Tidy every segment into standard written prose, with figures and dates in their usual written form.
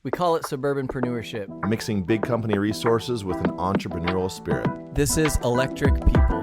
We call it suburbanpreneurship. Mixing big company resources with an entrepreneurial spirit. This is Electric People.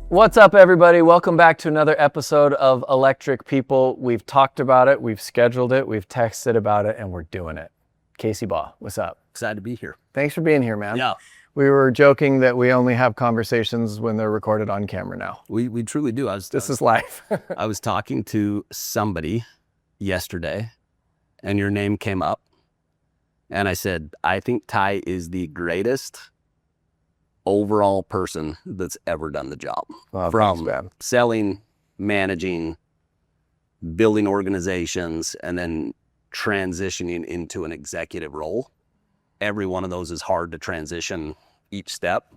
What's up, everybody? Welcome back to another episode of Electric People. We've talked about it, we've scheduled it, we've texted about it, and we're doing it. Casey Baugh, what's up? Excited to be here. Thanks for being here, man. Yeah. We were joking that we only have conversations when they're recorded on camera now. We truly do. This is life. I was talking to somebody yesterday and your name came up and I said, I think Ty is the greatest overall person that's ever done the job. From selling, managing, building organizations, and then transitioning into an executive role. Every one of those is hard to transition each step.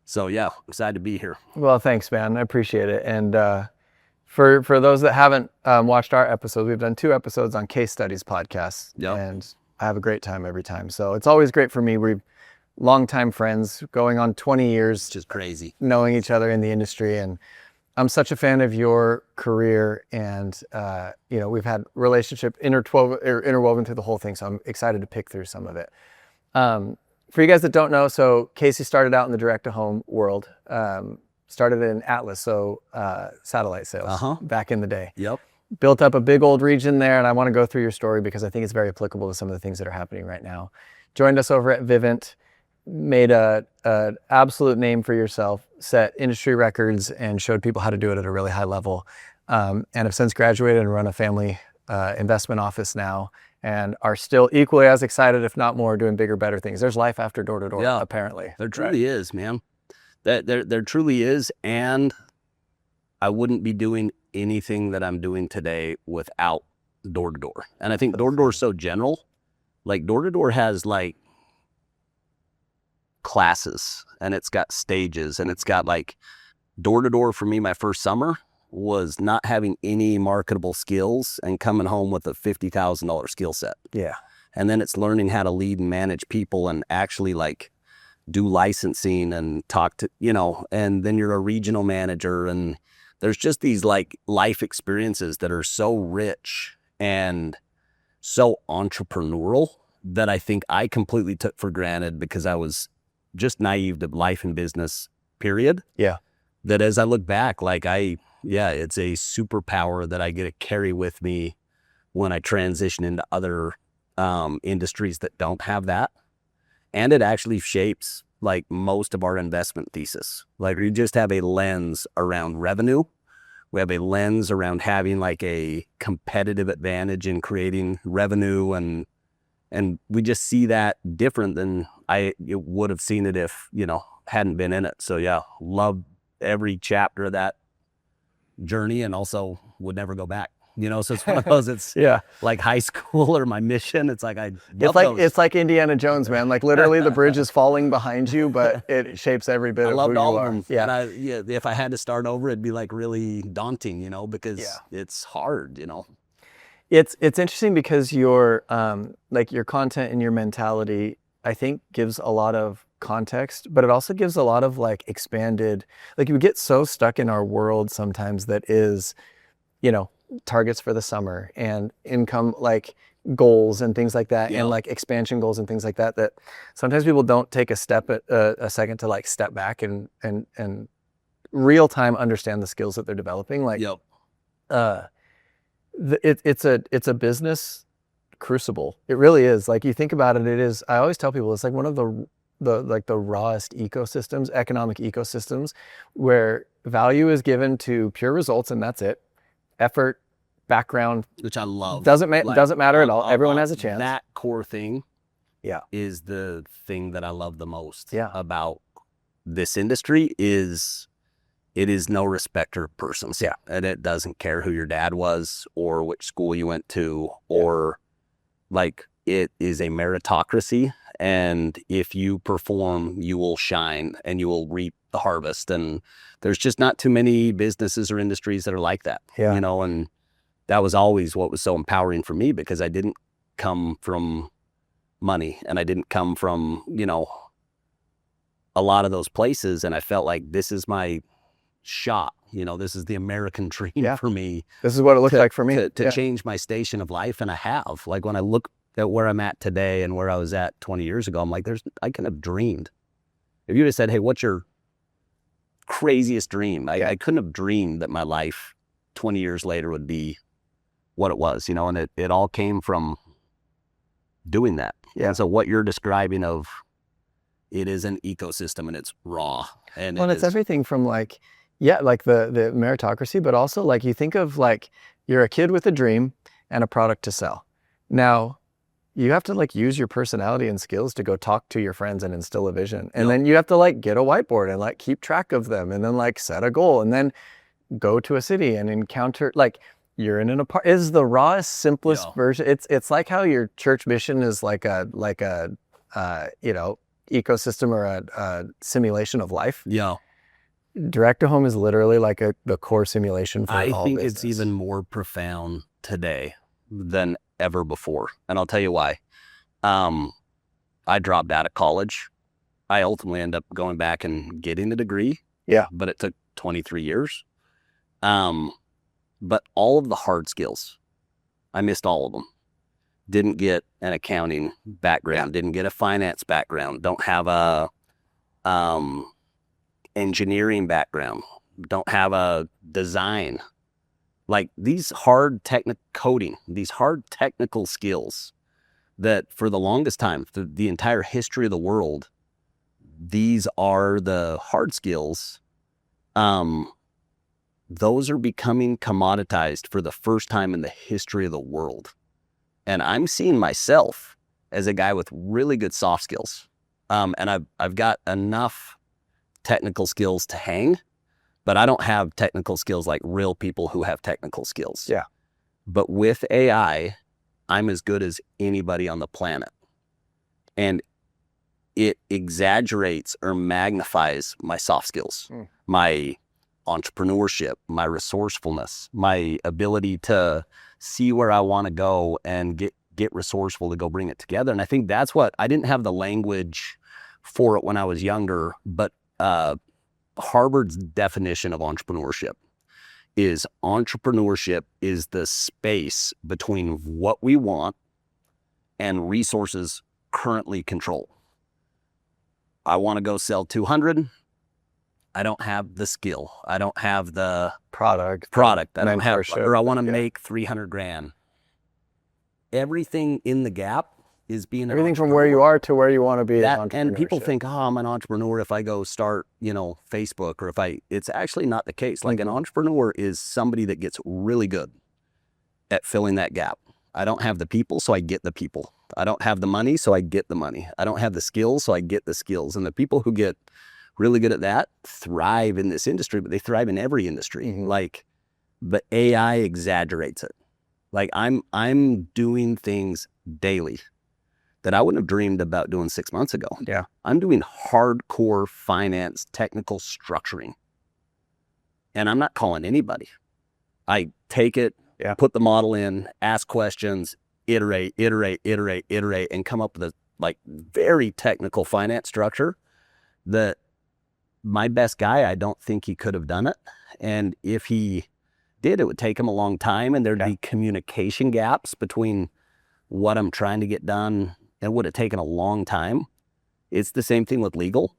So yeah, excited to be here. Well, thanks, man. I appreciate it. And for those that haven't watched our episodes, we've done 2 episodes on case studies podcasts. Yep. And I have a great time every time. So it's always great for me. We're longtime friends, going on 20 years. Which is crazy. Knowing each other in the industry. And I'm such a fan of your career, and we've had relationship interwoven through the whole thing. So I'm excited to pick through some of it. For you guys that don't know, so Casey started out in the direct-to-home world, started in Atlas, so satellite sales back in the day. Yep. Built up a big old region there, and I want to go through your story because I think it's very applicable to some of the things that are happening right now. Joined us over at Vivint, made an absolute name for yourself, set industry records, and showed people how to do it at a really high level, and have since graduated and run a family investment office now, and are still equally as excited, if not more, doing bigger, better things. There's life after door-to-door, apparently. There truly is, man. There truly is, and I wouldn't be doing anything that I'm doing today without door-to-door. And I think door-to-door is so general. Like, door-to-door has, like, classes, and it's got stages, and it's got, like, door-to-door for me my first summer was not having any marketable skills and coming home with a $50,000 skill set. Yeah. And then it's learning how to lead and manage people and actually like do licensing and talk to, and then you're a regional manager, and there's just these like life experiences that are so rich and so entrepreneurial that I think I completely took for granted because I was just naive to life and business, period. Yeah. That as I look back, like it's a superpower that I get to carry with me when I transition into other industries that don't have that. And it actually shapes like most of our investment thesis. Like we just have a lens around revenue. We have a lens around having like a competitive advantage in creating revenue, and we just see that different than I would have seen it if, hadn't been in it. So yeah, love every chapter of that journey, and also would never go back. So it's one of those, it's like high school or my mission. It's like it's like Indiana Jones, man. Like literally the bridge is falling behind you, but it shapes every bit of who you are. Of them. Yeah. And if I had to start over, it'd be like really daunting, because it's hard, It's interesting because your your content and your mentality, I think, gives a lot of context, but it also gives a lot of like expanded, like we get so stuck in our world sometimes that is, targets for the summer and income like goals and things like that, and like expansion goals and things like that, that sometimes people don't take a second to like step back and real time understand the skills that they're developing. Like, it's a business crucible. It really is. Like you think about it, it is. I always tell people it's like one of the rawest ecosystems, economic ecosystems, where value is given to pure results and that's it. Effort, background, which I love, doesn't matter at all. Everyone has a chance. That core thing, is the thing that I love the most about this industry. Is it is no respecter of persons. Yeah, and it doesn't care who your dad was or which school you went to, or like it is a meritocracy. And if you perform, you will shine and you will reap the harvest. And there's just not too many businesses or industries that are like that, and that was always what was so empowering for me, because I didn't come from money and I didn't come from, a lot of those places. And I felt like this is my shot. This is the American dream Yeah. for me. This is what it looks like for me. To change my station of life, and I have. Like when I look at where I'm at today and where I was at 20 years ago, I'm like, I couldn't have dreamed. If you had said, hey, what's your craziest dream? I couldn't have dreamed that my life 20 years later would be what it was, and it all came from doing that. Yeah. And so what you're describing of, it is an ecosystem and it's raw. And Well, it's everything from like the meritocracy, but also like you think of like you're a kid with a dream and a product to sell. Now, you have to like use your personality and skills to go talk to your friends and instill a vision. And then you have to like get a whiteboard and like keep track of them and then like set a goal and then go to a city and encounter like you're in an apartment. Is the rawest, simplest version. It's like how your church mission is like a ecosystem or a simulation of life. Yeah. Direct to home is literally like the core simulation for I all think business. it's even more profound today than ever before. And I'll tell you why. I dropped out of college. I ultimately ended up going back and getting a degree. Yeah. But it took 23 years. But all of the hard skills, I missed all of them. Didn't get an accounting background, didn't get a finance background, don't have a engineering background, don't have a design. Like these hard coding, these hard technical skills that for the longest time, the entire history of the world, these are the hard skills. Those are becoming commoditized for the first time in the history of the world. And I'm seeing myself as a guy with really good soft skills. And I've got enough technical skills to hang, but I don't have technical skills like real people who have technical skills. Yeah. But with AI, I'm as good as anybody on the planet. And it exaggerates or magnifies my soft skills, my entrepreneurship, my resourcefulness, my ability to see where I want to go and get resourceful to go bring it together. And I think that's what, I didn't have the language for it when I was younger, but Harvard's definition of entrepreneurship is the space between what we want and resources currently controlled. I want to go sell 200. I don't have the skill. I don't have the product. I don't have, mentorship, or I want to make 300 grand. Everything in the gap is being Everything from where you are to where you want to be. And people think, oh, I'm an entrepreneur if I go start, Facebook, or it's actually not the case. Like an entrepreneur is somebody that gets really good at filling that gap. I don't have the people, so I get the people. I don't have the money, so I get the money. I don't have the skills, so I get the skills. And the people who get really good at that thrive in this industry, but they thrive in every industry. But AI exaggerates it. Like I'm doing things daily that I wouldn't have dreamed about doing 6 months ago. Yeah. I'm doing hardcore finance, technical structuring. And I'm not calling anybody. I take it, put the model in, ask questions, iterate, and come up with a very technical finance structure that my best guy, I don't think he could have done it. And if he did, it would take him a long time, and there'd be communication gaps between what I'm trying to get done. It would have taken a long time. It's the same thing with legal.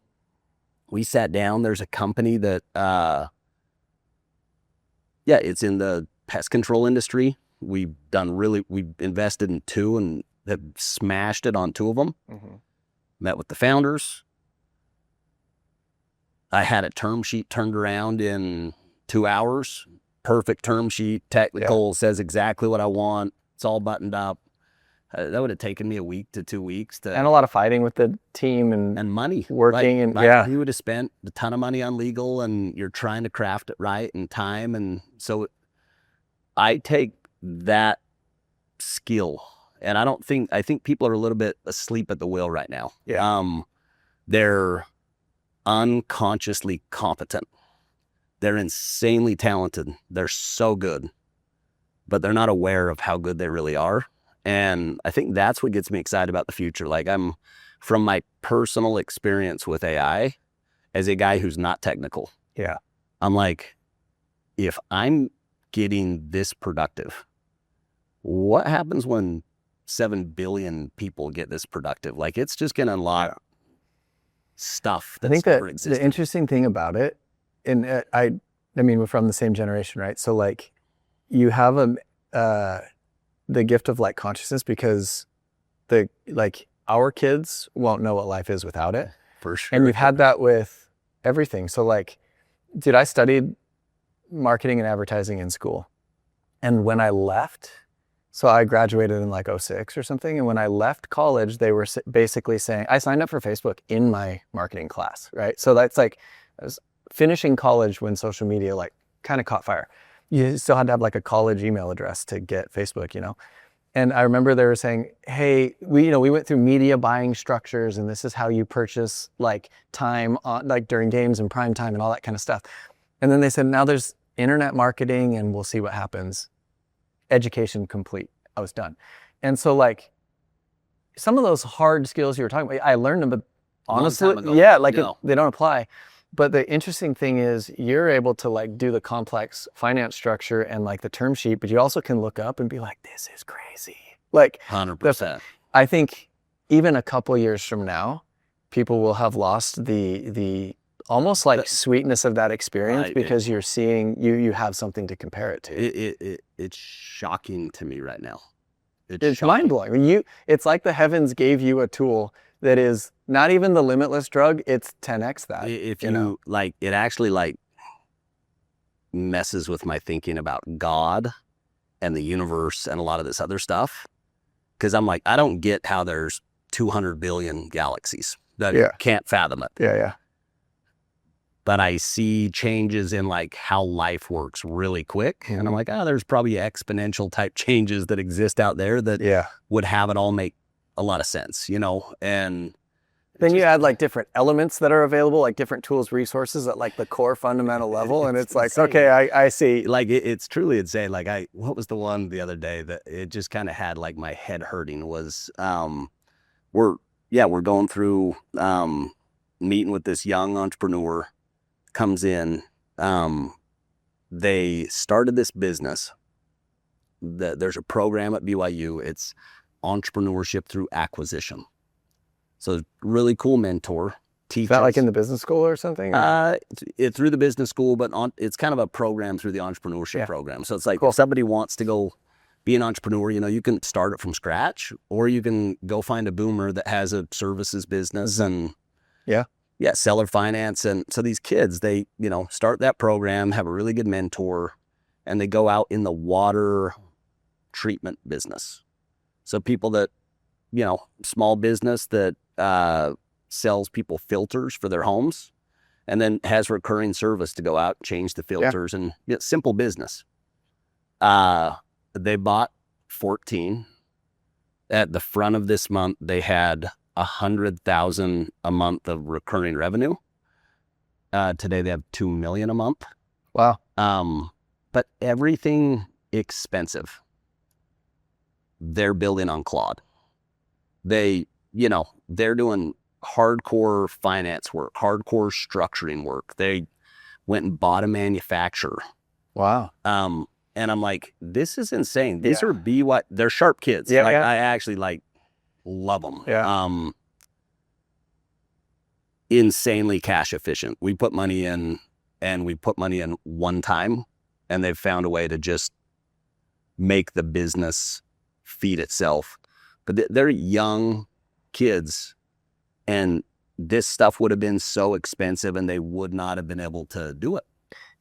We sat down, there's a company that, it's in the pest control industry. We've invested in 2 and have smashed it on 2 of them. Met with the founders. I had a term sheet turned around in 2 hours. Perfect term sheet, technical, says exactly what I want. It's all buttoned up. That would have taken me a week to 2 weeks and a lot of fighting with the team and money working. You would have spent a ton of money on legal, and you're trying to craft it right and time. And so I take that skill, and I think people are a little bit asleep at the wheel right now. They're unconsciously competent. They're insanely talented. They're so good, but they're not aware of how good they really are. And I think that's what gets me excited about the future. Like from my personal experience with AI as a guy who's not technical. I'm like, if I'm getting this productive, what happens when 7 billion people get this productive? Like, it's just going to unlock stuff I that's think that never existed. the interesting thing about it, and I mean, we're from the same generation, right? So like, you have the gift of like consciousness, because our kids won't know what life is without it. For sure. And you've had that with everything. So like, dude, I studied marketing and advertising in school. And when I left, so I graduated in like 06 or something. And when I left college, they were basically saying, I signed up for Facebook in my marketing class, right? So that's like, I was finishing college when social media like kind of caught fire. You still had to have like a college email address to get Facebook, you know? And I remember they were saying, hey, we went through media buying structures, and this is how you purchase like time on, like during games and prime time and all that kind of stuff. And then they said, now there's internet marketing and we'll see what happens. Education complete. I was done. And so like some of those hard skills you were talking about, I learned them, but honestly, yeah, like they don't apply. But the interesting thing is you're able to like do the complex finance structure and like the term sheet, but you also can look up and be like, this is crazy. Like 100%. I think even a couple years from now, people will have lost the almost like sweetness of that experience, because you're seeing, you have something to compare it to. It's shocking to me right now. It's mind blowing. It's like the heavens gave you a tool that is not even the limitless drug, it's 10x that. If you like, it actually like messes with my thinking about God and the universe and a lot of this other stuff. Cause I'm like, I don't get how there's 200 billion galaxies. That can't fathom it. Yeah. But I see changes in like how life works really quick. And I'm like, there's probably exponential type changes that exist out there that would have it all make a lot of sense, you know? And then you add like different elements that are available, like different tools, resources at like the core fundamental level. And it's like, insane. Okay, I see. Like it's truly insane. Like what was the one the other day that it just kind of had like my head hurting was, we're going through, meeting with this young entrepreneur, comes in, they started this business. There's a program at BYU. It's entrepreneurship through acquisition. So really cool mentor. Is that like in the business school or something? It's through the business school, but it's kind of a program through the entrepreneurship program. So it's like if somebody wants to go be an entrepreneur, you know, you can start it from scratch, or you can go find a boomer that has a services business and seller finance. And so these kids, they, you know, start that program, have a really good mentor, and they go out in the water treatment business. So people that, you know, small business that sells people filters for their homes, and then has recurring service to go out, change the filters, and simple business. They bought 14. At the front of this month, they had 100,000 a month of recurring revenue. Today they have 2 million a month. Wow. But everything expensive, they're building on Claude. They're doing hardcore finance work, hardcore structuring work. They went and bought a manufacturer. Wow. And I'm like, this is insane. These are they're sharp kids. I actually love them. Yeah. Insanely cash efficient. We put money in, and we put money in one time, and they've found a way to just make the business feed itself. But they're young kids, and this stuff would have been so expensive, and they would not have been able to do it.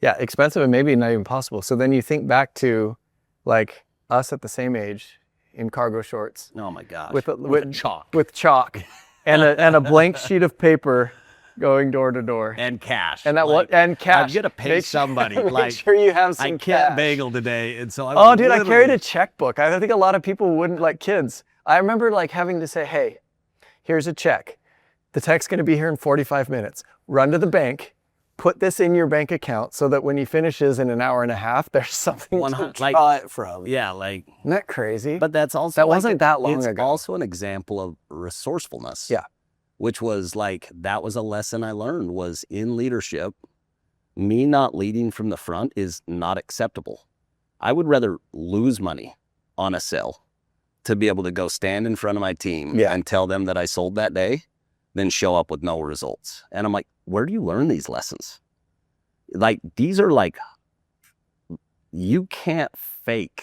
Yeah, expensive and maybe not even possible. So then you think back to like us at the same age in cargo shorts. Oh my gosh. With chalk and a blank sheet of paper going door to door. And cash. And and cash. I'm gonna pay somebody. Make sure you have some I can't cash. bagel today, and so I carried a checkbook. I think a lot of people wouldn't, like kids. I remember like having to say, hey, here's a check. The tech's gonna be here in 45 minutes. Run to the bank. Put this in your bank account so that when he finishes in an hour and a half, there's something to draw it from. Yeah, like, isn't that crazy? But that's also that wasn't that long ago. It's also an example of resourcefulness. Yeah, which was like, that was a lesson I learned, was in leadership. me not leading from the front is not acceptable. I would rather lose money on a sale to be able to go stand in front of my team and tell them that I sold that day than show up with no results. And I'm like, where do you learn these lessons? Like, these are like, you can't fake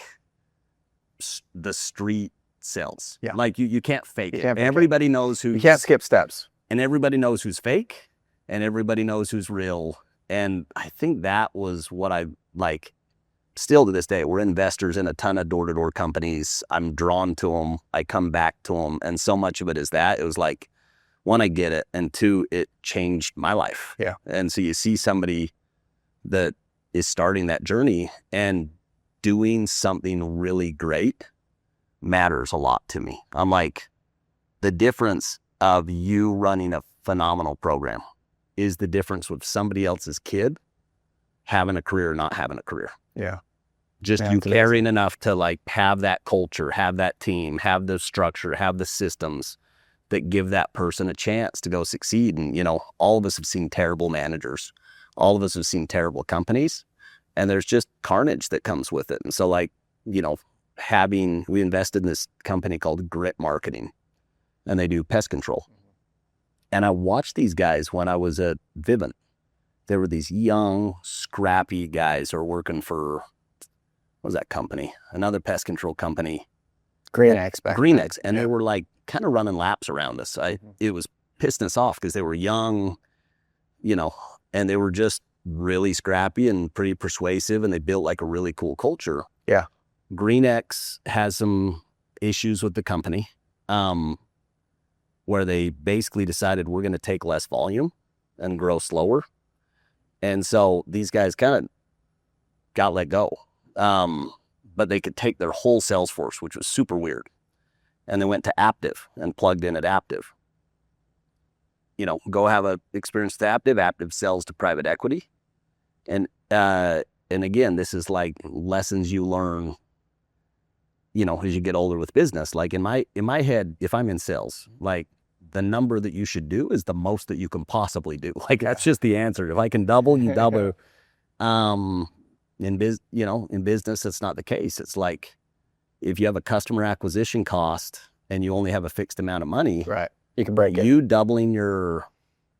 the street sales. Yeah. Like, you can't fake it. Can't fake Everybody knows who's... You can't skip steps. And everybody knows who's fake, and everybody knows who's real. And I think that was what I like. Still to this day, we're investors in a ton of door-to-door companies. I'm drawn to them. I come back to them. And so much of it is that. It was like, one, I get it. And two, it changed my life. Yeah. And so you see somebody that is starting that journey and doing something really great matters a lot to me. I'm like, the difference of you running a phenomenal program is the difference with somebody else's kid having a career or not having a career. Yeah. Just Yeah, you it's caring enough to like have that culture, have that team, have the structure, have the systems that give that person a chance to go succeed. And, you know, all of us have seen terrible managers. All of us have seen terrible companies, and there's just carnage that comes with it. And so, like, you know, we invested in this company called Grit Marketing, and they do pest control. And I watched these guys when I was at Vivint. There were these young, scrappy guys who are working for, what was that company? Another pest control company. Green X back Green then. X. And they were like kind of running laps around us. It was pissing us off because they were young, you know, and they were just really scrappy and pretty persuasive, and they built like a really cool culture. Yeah. Green X has some issues with the company, where they basically decided we're going to take less volume and grow slower. And so these guys kind of got let go. But they could take their whole sales force, which was super weird. And they went to Aptiv and plugged in at Aptiv. You know, go have an experience with Aptiv. Aptiv sells to private equity. And again, this is like lessons you learn, you know, as you get older with business. Like in my head, if I'm in sales, like the number that you should do is the most that you can possibly do. Like that's just the answer. If I can double, you double. In business, it's not the case. It's like if you have a customer acquisition cost and you only have a fixed amount of money, Right. You can break it. you doubling your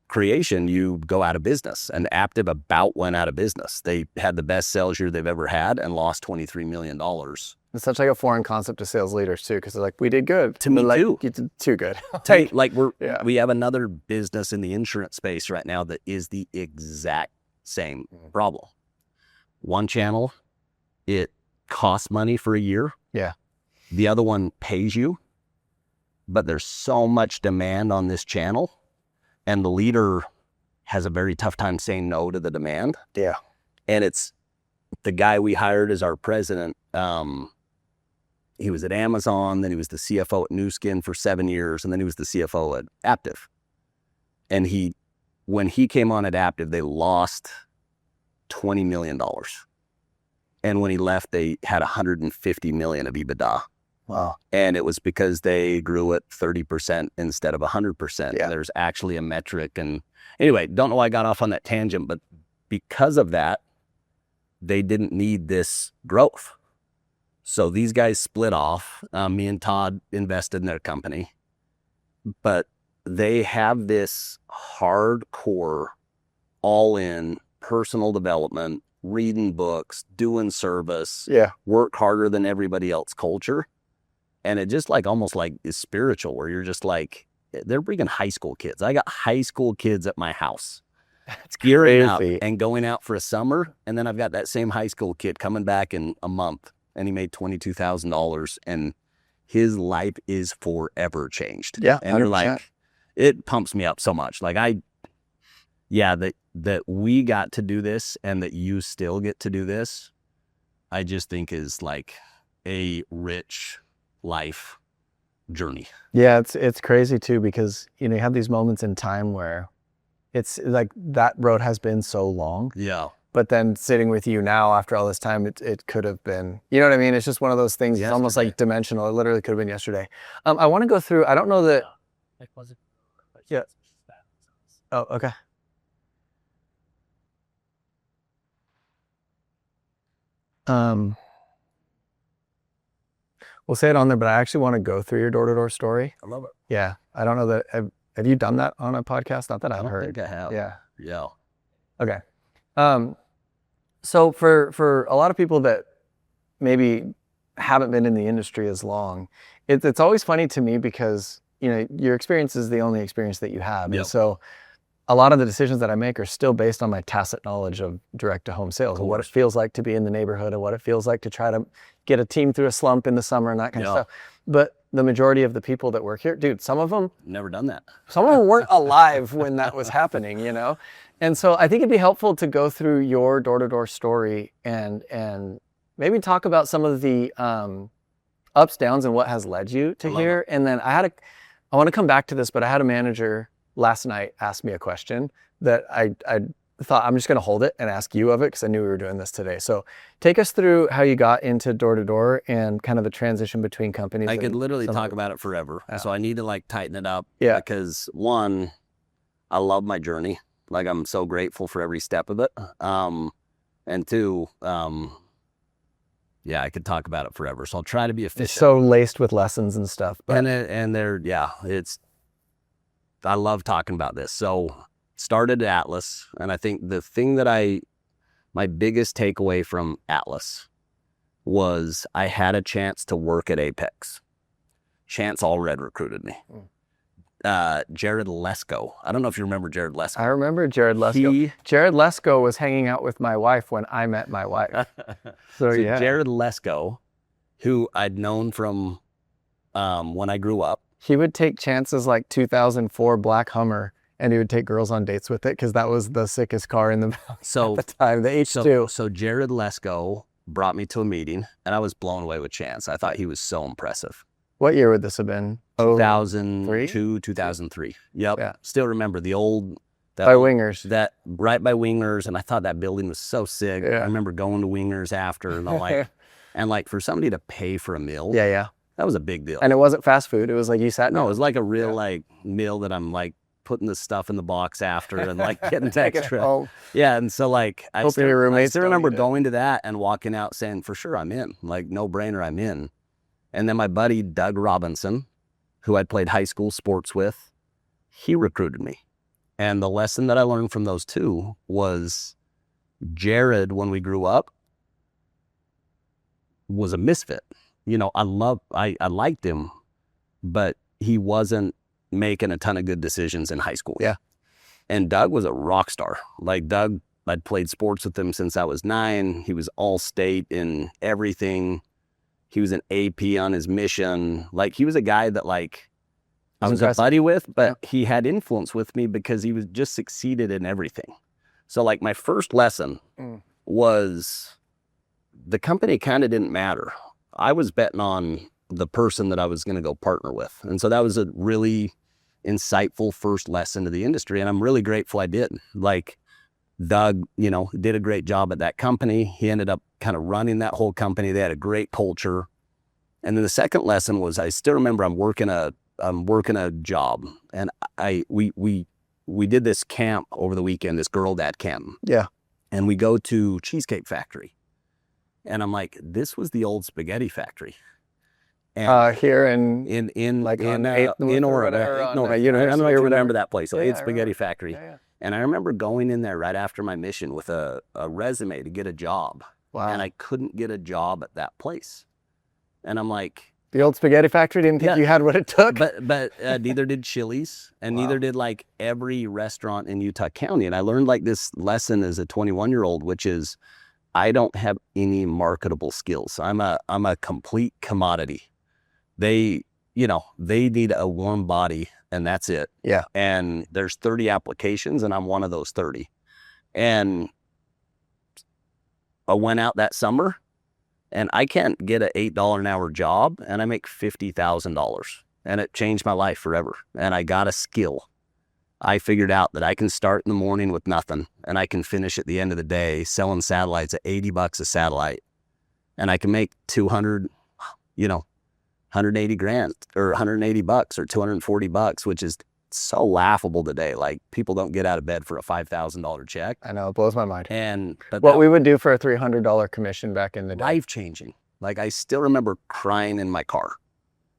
creation, you go out of business. And Aptiv about went out of business. They had the best sales year they've ever had and lost $23 million. It's such like a foreign concept to sales leaders too, because they're like, we did good. To me like, too. You did too good. Like Yeah. we have another business in the insurance space right now that is the exact same problem. One channel, it costs money for a year. Yeah. The other one pays you, but there's so much demand on this channel, and the leader has a very tough time saying no to the demand. Yeah. And it's the guy we hired as our president. He was at Amazon, then he was the CFO at Nu Skin for 7 years, and then he was the CFO at Aptiv. And when he came on at Aptiv, they lost $20 million. And when he left, they had $150 million of EBITDA. Wow. And it was because they grew at 30% instead of 100%. Yeah. There's actually a metric. And anyway, don't know why I got off on that tangent, but because of that, they didn't need this growth. So these guys split off. Me and Todd invested in their company, but they have this hardcore, all-in personal development, reading books, doing service, work harder than everybody else culture. And it just like almost like is spiritual, where you're just like, they're bringing high school kids. I got high school kids at my house. That's gearing up crazy. and going out for a summer. And then I've got that same high school kid coming back in a month, and he made $22,000, and his life is forever changed. Yeah. And you're 100%. like, it pumps me up so much. Like that we got to do this and that you still get to do this, I just think is like a rich life journey. Yeah, it's crazy too, because you know you have these moments in time where it's like that road has been so long, Yeah. but then sitting with you now after all this time, it could have been, you know what I mean? It's just one of those things. It's almost like dimensional. It literally could have been yesterday. I want to go through. I don't know that. Yeah. Oh, okay. Um, we'll say it on there, but I actually want to go through your door-to-door story. I love it. Yeah. I don't know that, have you done that on a podcast? Not that I've I don't heard. think I have. Yeah. Yeah. Okay. So for a lot of people that maybe haven't been in the industry as long, it's always funny to me because, you know, your experience is the only experience that you have. Yep. And so a lot of the decisions that I make are still based on my tacit knowledge of direct to home sales and what it feels like to be in the neighborhood and what it feels like to try to get a team through a slump in the summer and that kind of stuff. But the majority of the people that work here, dude, some of them Never done that. Some of them weren't alive when that was happening, you know? And so I think it'd be helpful to go through your door-to-door story and maybe talk about some of the ups, downs, and what has led you to here. And then I want to come back to this, but I had a manager last night ask me a question that I thought I'm just going to hold it and ask you of it because I knew we were doing this today. So take us through how you got into door-to-door and kind of the transition between companies. I could literally talk about it forever. So I need to like tighten it up. Yeah. Because one, I love my journey. Like I'm so grateful for every step of it. And two, yeah, I could talk about it forever. So I'll try to be efficient. It's so laced with lessons and stuff. But I love talking about this. So started at Atlas, and I think the thing that my biggest takeaway from Atlas was I had a chance to work at Apex. Chance Allred recruited me. Jared Lesko. I don't know if you remember Jared Lesko. I remember Jared Lesko. Jared Lesko was hanging out with my wife when I met my wife. So yeah. Jared Lesko, who I'd known from when I grew up. He would take Chance's like 2004 black Hummer and he would take girls on dates with it because that was the sickest car in the valley at the time, the H2. So Jared Lesko brought me to a meeting and I was blown away with Chance. I thought he was so impressive. What year would this have been? 2002, 2003. Yep. Yeah. Still remember the old... by Wingers. That right by Wingers, and I thought that building was so sick. Yeah. I remember going to Wingers after and like for somebody to pay for a meal. Yeah. That was a big deal. And it wasn't fast food. It was like you sat down. No, it was like a real like meal that I'm like putting the stuff in the box after and like getting extra. Yeah, and so like I still remember going to that and walking out saying, for sure I'm in. Like no brainer, I'm in. And then my buddy Doug Robinson, who I'd played high school sports with, he recruited me. And the lesson that I learned from those two was Jared, when we grew up, was a misfit. You know, I liked him, but he wasn't making a ton of good decisions in high school. Yeah. And Doug was a rock star. Like Doug, I'd played sports with him since I was 9. He was all state in everything. He was an AP on his mission. Like he was a guy that like I was a buddy with, but he had influence with me because he was just succeeded in everything. So like my first lesson was the company kind of didn't matter. I was betting on the person that I was going to go partner with. And so that was a really insightful first lesson to the industry. And I'm really grateful I did. Like Doug, you know, did a great job at that company. He ended up kind of running that whole company. They had a great culture. And then the second lesson was, I still remember I'm working a job, and we did this camp over the weekend, this girl dad camp. Yeah. And we go to Cheesecake Factory. And I'm like, this was the old spaghetti factory. And here in Ora. No, you know, I don't know if you remember that place. It's Spaghetti Factory. Yeah. And I remember going in there right after my mission with a resume to get a job. Wow. And I couldn't get a job at that place. And I'm like, the old Spaghetti Factory didn't think you had what it took. But neither did Chili's, and neither did like every restaurant in Utah County. And I learned like this lesson as a 21-year-old, which is I don't have any marketable skills. I'm a complete commodity. They need a warm body and that's it. Yeah. And there's 30 applications and I'm one of those 30. And I went out that summer and I can't get an $8 an hour job and I make $50,000 and it changed my life forever. And I got a skill. I figured out that I can start in the morning with nothing and I can finish at the end of the day selling satellites at $80 a satellite. And I can make 180 grand or $180 or $240, which is so laughable today. Like people don't get out of bed for a $5,000 check. I know, it blows my mind. And but What we would do for a $300 commission back in the day. life changing. Like I still remember crying in my car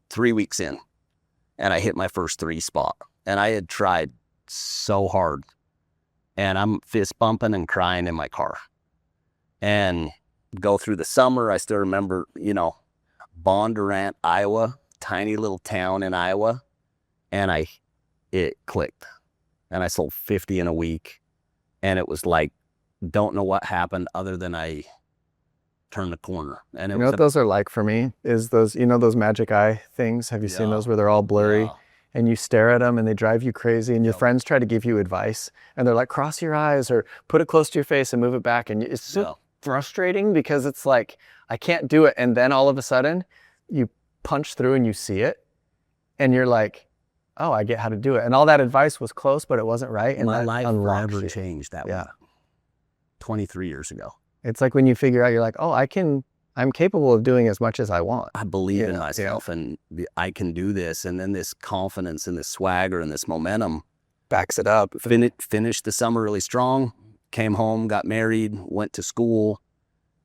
3 weeks in, and I hit my first 3 spot, and I had tried so hard, and I'm fist bumping and crying in my car, and go through the summer. I still remember, Bondurant, Iowa, tiny little town in Iowa, and it clicked, and I sold 50 in a week, and it was like, don't know what happened other than I turned the corner. And it You know what those are like for me is those, those magic eye things. Have you seen those where they're all blurry and you stare at them and they drive you crazy, and your friends try to give you advice and they're like, cross your eyes or put it close to your face and move it back. And it's so frustrating because it's like, I can't do it. And then all of a sudden you punch through and you see it and you're like, oh, I get how to do it. And all that advice was close, but it wasn't right. And my that life unlocks forever you. changed that way. 23 years ago. It's like when you figure out, you're like, oh, I'm capable of doing as much as I want. I believe in myself and I can do this. And then this confidence and this swagger and this momentum Backs it up. finished the summer really strong, came home, got married, went to school.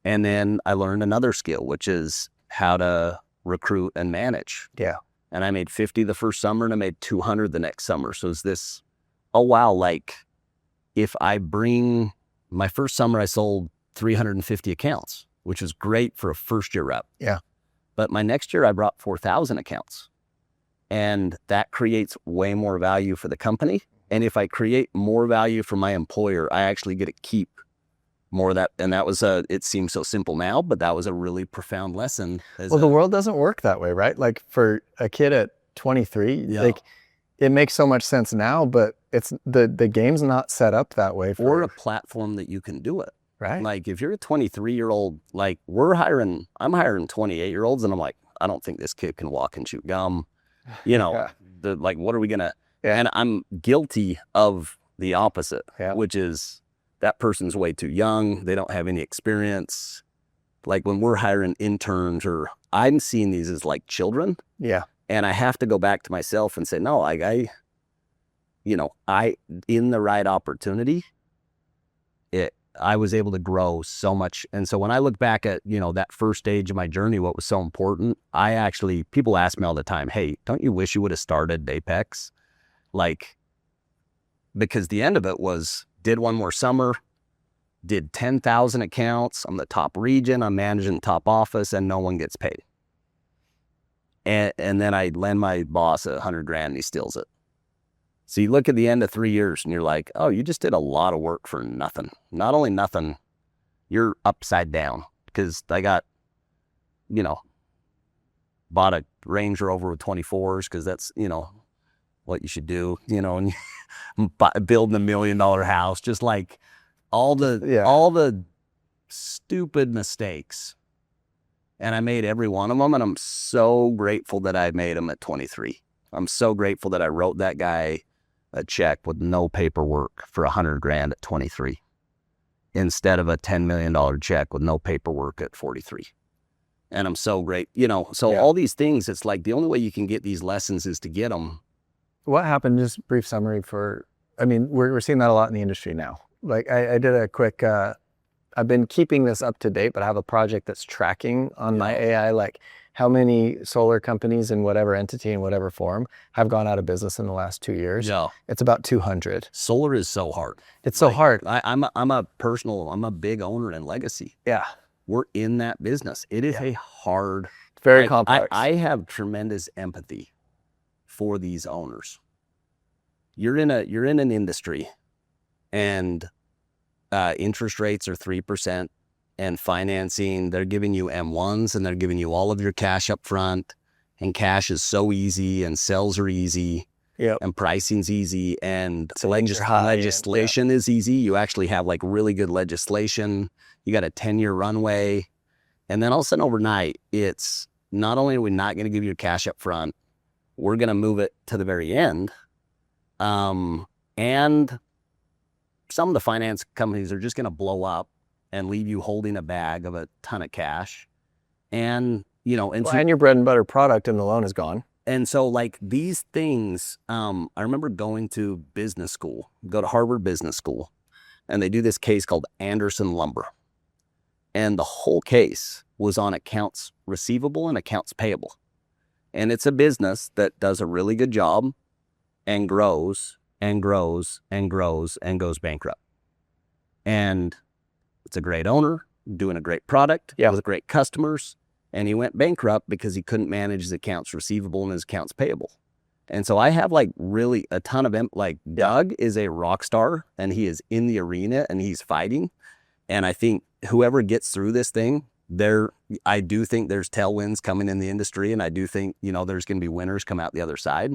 And then I learned another skill, which is how to recruit and manage. Yeah. And I made 50 the first summer and I made 200 the next summer. So it's this, oh wow, like if I bring, my first summer I sold 350 accounts, which is great for a first year rep. Yeah. But my next year I brought 4,000 accounts, and that creates way more value for the company. And if I create more value for my employer, I actually get to keep more of that. And that was it seems so simple now, but that was a really profound lesson. Well, the world doesn't work that way, right? Like for a kid at 23, like it makes so much sense now, but it's the game's not set up that way. Or a platform that you can do it. Right. Like if you're a 23-year-old, like I'm hiring 28-year-olds, and I'm like, I don't think this kid can walk and chew gum. Like, what are we gonna? And I'm guilty of the opposite, which is that person's way too young. They don't have any experience. Like when we're hiring interns, or I'm seeing these as like children. Yeah. And I have to go back to myself and say, no, like I in the right opportunity, I was able to grow so much. And so when I look back at, that first stage of my journey, what was so important, people ask me all the time, hey, don't you wish you would have started Apex? Like, because the end of it was, did one more summer, did 10,000 accounts. I'm the top region, I'm managing top office, and no one gets paid. And then I lend my boss $100,000 and he steals it. So you look at the end of 3 years and you're like, oh, you just did a lot of work for nothing. Not only nothing, you're upside down, because I got, bought a Range Rover with 24s because that's, what you should do, and building $1 million house, just like all the stupid mistakes. And I made every one of them. And I'm so grateful that I made them at 23. I'm so grateful that I wrote that guy a check with no paperwork for $100,000 at 23, instead of a $10 million check with no paperwork at 43. And I'm so great, all these things, it's like the only way you can get these lessons is to get them. What happened, just brief summary we're seeing that a lot in the industry now. Like I did a quick, I've been keeping this up to date, but I have a project that's tracking on my AI, like how many solar companies in whatever entity in whatever form have gone out of business in the last 2 years. Yeah. It's about 200. Solar is so hard. It's so hard. I'm a big owner in legacy. Yeah. We're in that business. It is a hard, very complex. I have tremendous empathy for these owners. You're in an industry, and interest rates are 3%, and financing, they're giving you M1s, and they're giving you all of your cash up front, and cash is so easy, and sales are easy, and pricing's easy, and legislation is easy. You actually have like really good legislation. You got a 10-year runway, and then all of a sudden overnight, it's not only are we not going to give you cash up front, we're going to move it to the very end. And some of the finance companies are just going to blow up and leave you holding a bag of a ton of cash. And, and your bread and butter product in the loan is gone. And so like these things, I remember going to business school, go to Harvard Business School, and they do this case called Anderson Lumber. And the whole case was on accounts receivable and accounts payable. And it's a business that does a really good job and grows and grows and grows and goes bankrupt. And it's a great owner doing a great product with great customers. And he went bankrupt because he couldn't manage his accounts receivable and his accounts payable. And so I have like really a ton of Doug is a rock star, and he is in the arena and he's fighting. And I think whoever gets through this thing, I do think there's tailwinds coming in the industry, and I do think, there's going to be winners come out the other side.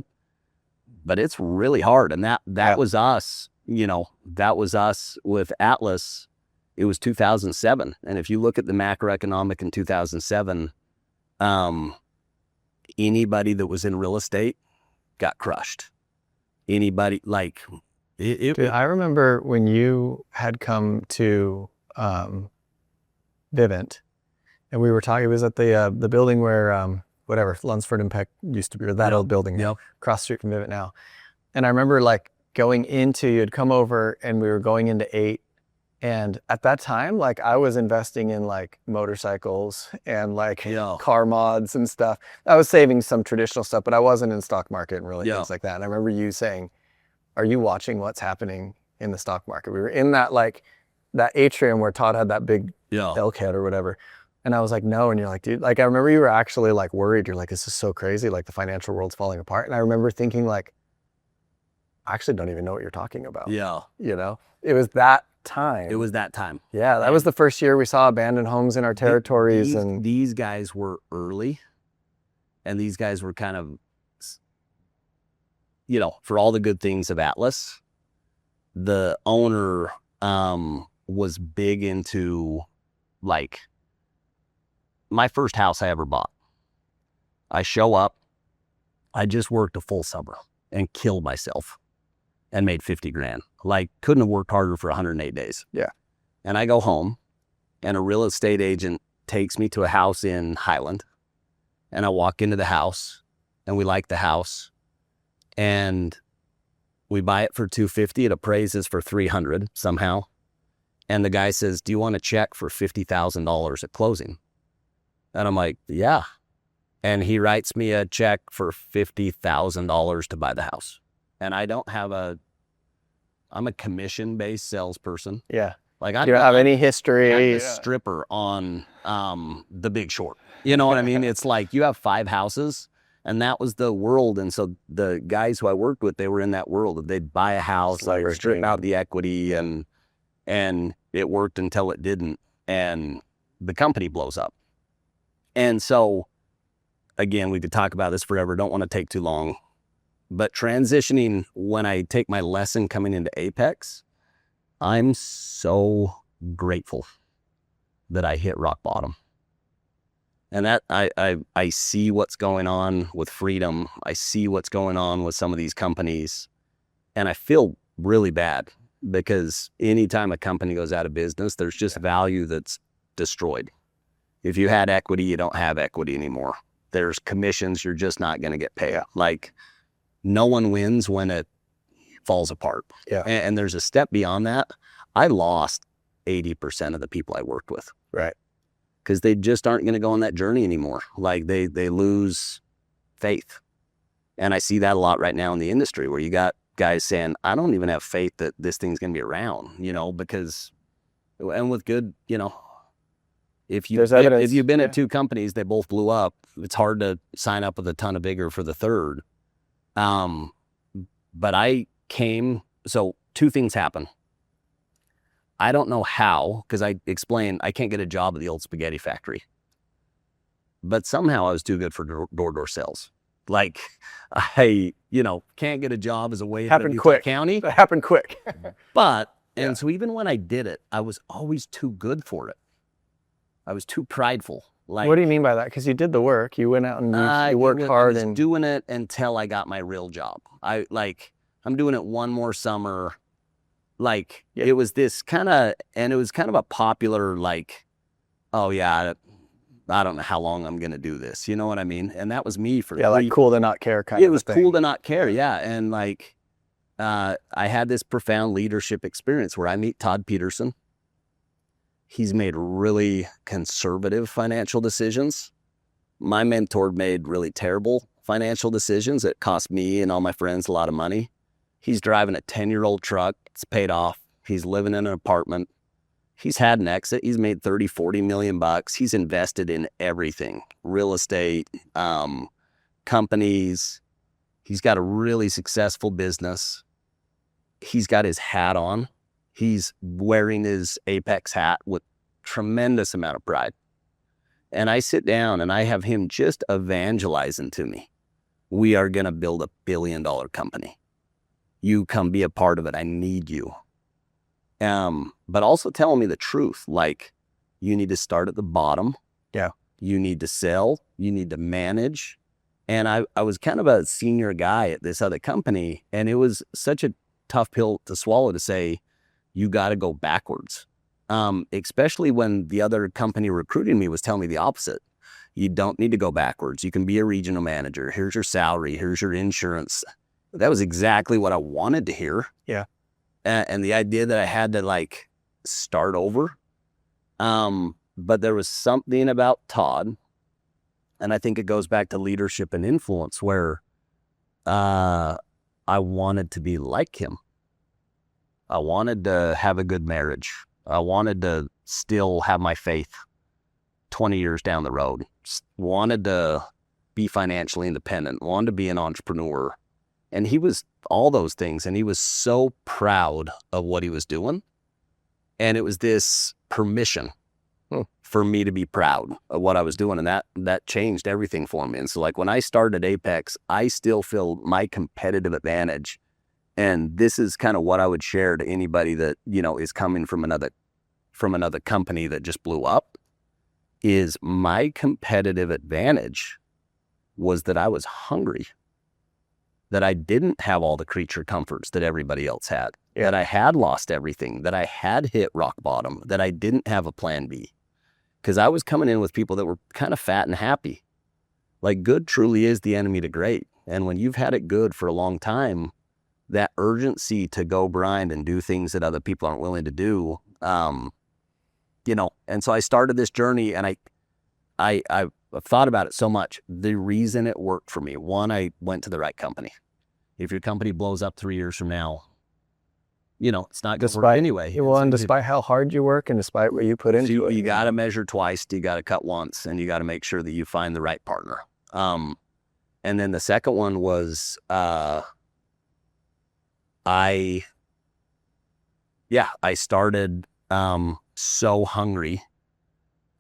But it's really hard. And that was us, that was us with Atlas. It was 2007. And if you look at the macroeconomic in 2007, anybody that was in real estate got crushed. Anybody Dude, I remember when you had come to Vivint, and we were talking, it was at the building where, Lunsford and Peck used to be, or that old building, across the street from Vivint now. And I remember going into, you had come over and we were going into 8. And at that time, I was investing in motorcycles and car mods and stuff. I was saving some traditional stuff, but I wasn't in stock market and really things like that. And I remember you saying, are you watching what's happening in the stock market? We were in that that atrium where Todd had that big elk head or whatever. And I was like, no. And you're like, dude, I remember you were actually worried. You're like, this is so crazy. The financial world's falling apart. And I remember thinking I actually don't even know what you're talking about. Yeah. It was that time. It was that time. Yeah, that was the first year we saw abandoned homes in our territories. These guys were early, and these guys were kind of, for all the good things of Atlas, the owner was big into my first house I ever bought. I show up, I just worked a full summer and killed myself and made 50 grand. Couldn't have worked harder for 108 days. Yeah. And I go home, and a real estate agent takes me to a house in Highland, and I walk into the house, and we like the house, and we buy it for $250. It appraises for $300 somehow. And the guy says, do you want a check for $50,000 at closing? And I'm like, yeah. And he writes me a check for $50,000 to buy the house. And I don't have I'm a commission-based salesperson. Yeah. I don't have any history. I'm a stripper on The Big Short. You know what I mean? It's you have 5 houses, and that was the world. And so the guys who I worked with, they were in that world. They'd buy a house, strip out the equity, and it worked until it didn't. And the company blows up. And so, again, we could talk about this forever. Don't want to take too long. But transitioning, when I take my lesson coming into Apex, I'm so grateful that I hit rock bottom. And that I see what's going on with Freedom. I see what's going on with some of these companies. And I feel really bad, because anytime a company goes out of business, there's just value that's destroyed. If you had equity, you don't have equity anymore. There's commissions, you're just not going to get paid. No one wins when it falls apart. Yeah. And there's a step beyond that. I lost 80% of the people I worked with. Right. Because they just aren't going to go on that journey anymore. They lose faith. And I see that a lot right now in the industry, where you got guys saying, I don't even have faith that this thing's going to be around, because, and with good, if you've been at 2 companies, they both blew up, it's hard to sign up with a ton of vigor for the third. But so 2 things happen. I don't know how, because I explained I can't get a job at the old spaghetti factory. But somehow I was too good for door-to-door sales. I, can't get a job as a waiter happened quick. County. That happened quick. And so even when I did it, I was always too good for it. I was too prideful. What do you mean by that? Because you did the work. You went out and you worked hard. I was doing it until I got my real job. I'm doing it one more summer. It was this kind of, and it was kind of a popular, oh yeah, I don't know how long I'm going to do this. You know what I mean? And that was me for Yeah, like cool to not care kind it of was a thing. cool to not care. Yeah. And like, I had this profound leadership experience where I meet Todd Peterson. He's made really conservative financial decisions. My mentor made really terrible financial decisions that cost me and all my friends a lot of money. He's driving a 10-year-old truck. It's paid off. He's living in an apartment. He's had an exit. He's made 30, 40 million bucks. He's invested in everything, real estate, companies. He's got a really successful business. He's got his hat on. He's wearing his Apex hat with tremendous amount of pride. And I sit down and I have him just evangelizing to me. We are going to build $1 billion company. You come be a part of it. I need you. But also telling me the truth. Like, you need to start at the bottom. Yeah. You need to sell. You need to manage. And I was kind of a senior guy at this other company. And it was such a tough pill to swallow to say, you got to go backwards. Especially when the other company recruiting me was telling me the opposite. You don't need to go backwards. You can be a regional manager. Here's your salary. Here's your insurance. That was exactly what I wanted to hear. Yeah. And the idea that I had to like start over. But there was something about Todd, and I think it goes back to leadership and influence, where I wanted to be like him. I wanted to have a good marriage. I wanted to still have my faith 20 years down the road. Wanted to be financially independent. Wanted to be an entrepreneur. And he was all those things. And he was so proud of what he was doing. And it was this permission for me to be proud of what I was doing. And that changed everything for me. And so like when I started Apex, I still feel my competitive advantage. And this is kind of what I would share to anybody that, you know, is coming from another company that just blew up, is my competitive advantage was that I was hungry, that I didn't have all the creature comforts that everybody else had, that I had lost everything, that I had hit rock bottom, that I didn't have a plan B. Because I was coming in with people that were kind of fat and happy. Like, good truly is the enemy to great. And when you've had it good for a long time, that urgency to go grind and do things that other people aren't willing to do, you know. And so I started this journey, and I've thought about it so much. The reason it worked for me, one, I went to the right company. If your company blows up 3 years from now, you know, it's not going to work anyway. Well, and despite how hard you work and despite what you put into it. You got to measure twice, you got to cut once, and you got to make sure that you find the right partner. And then the second one was, I started so hungry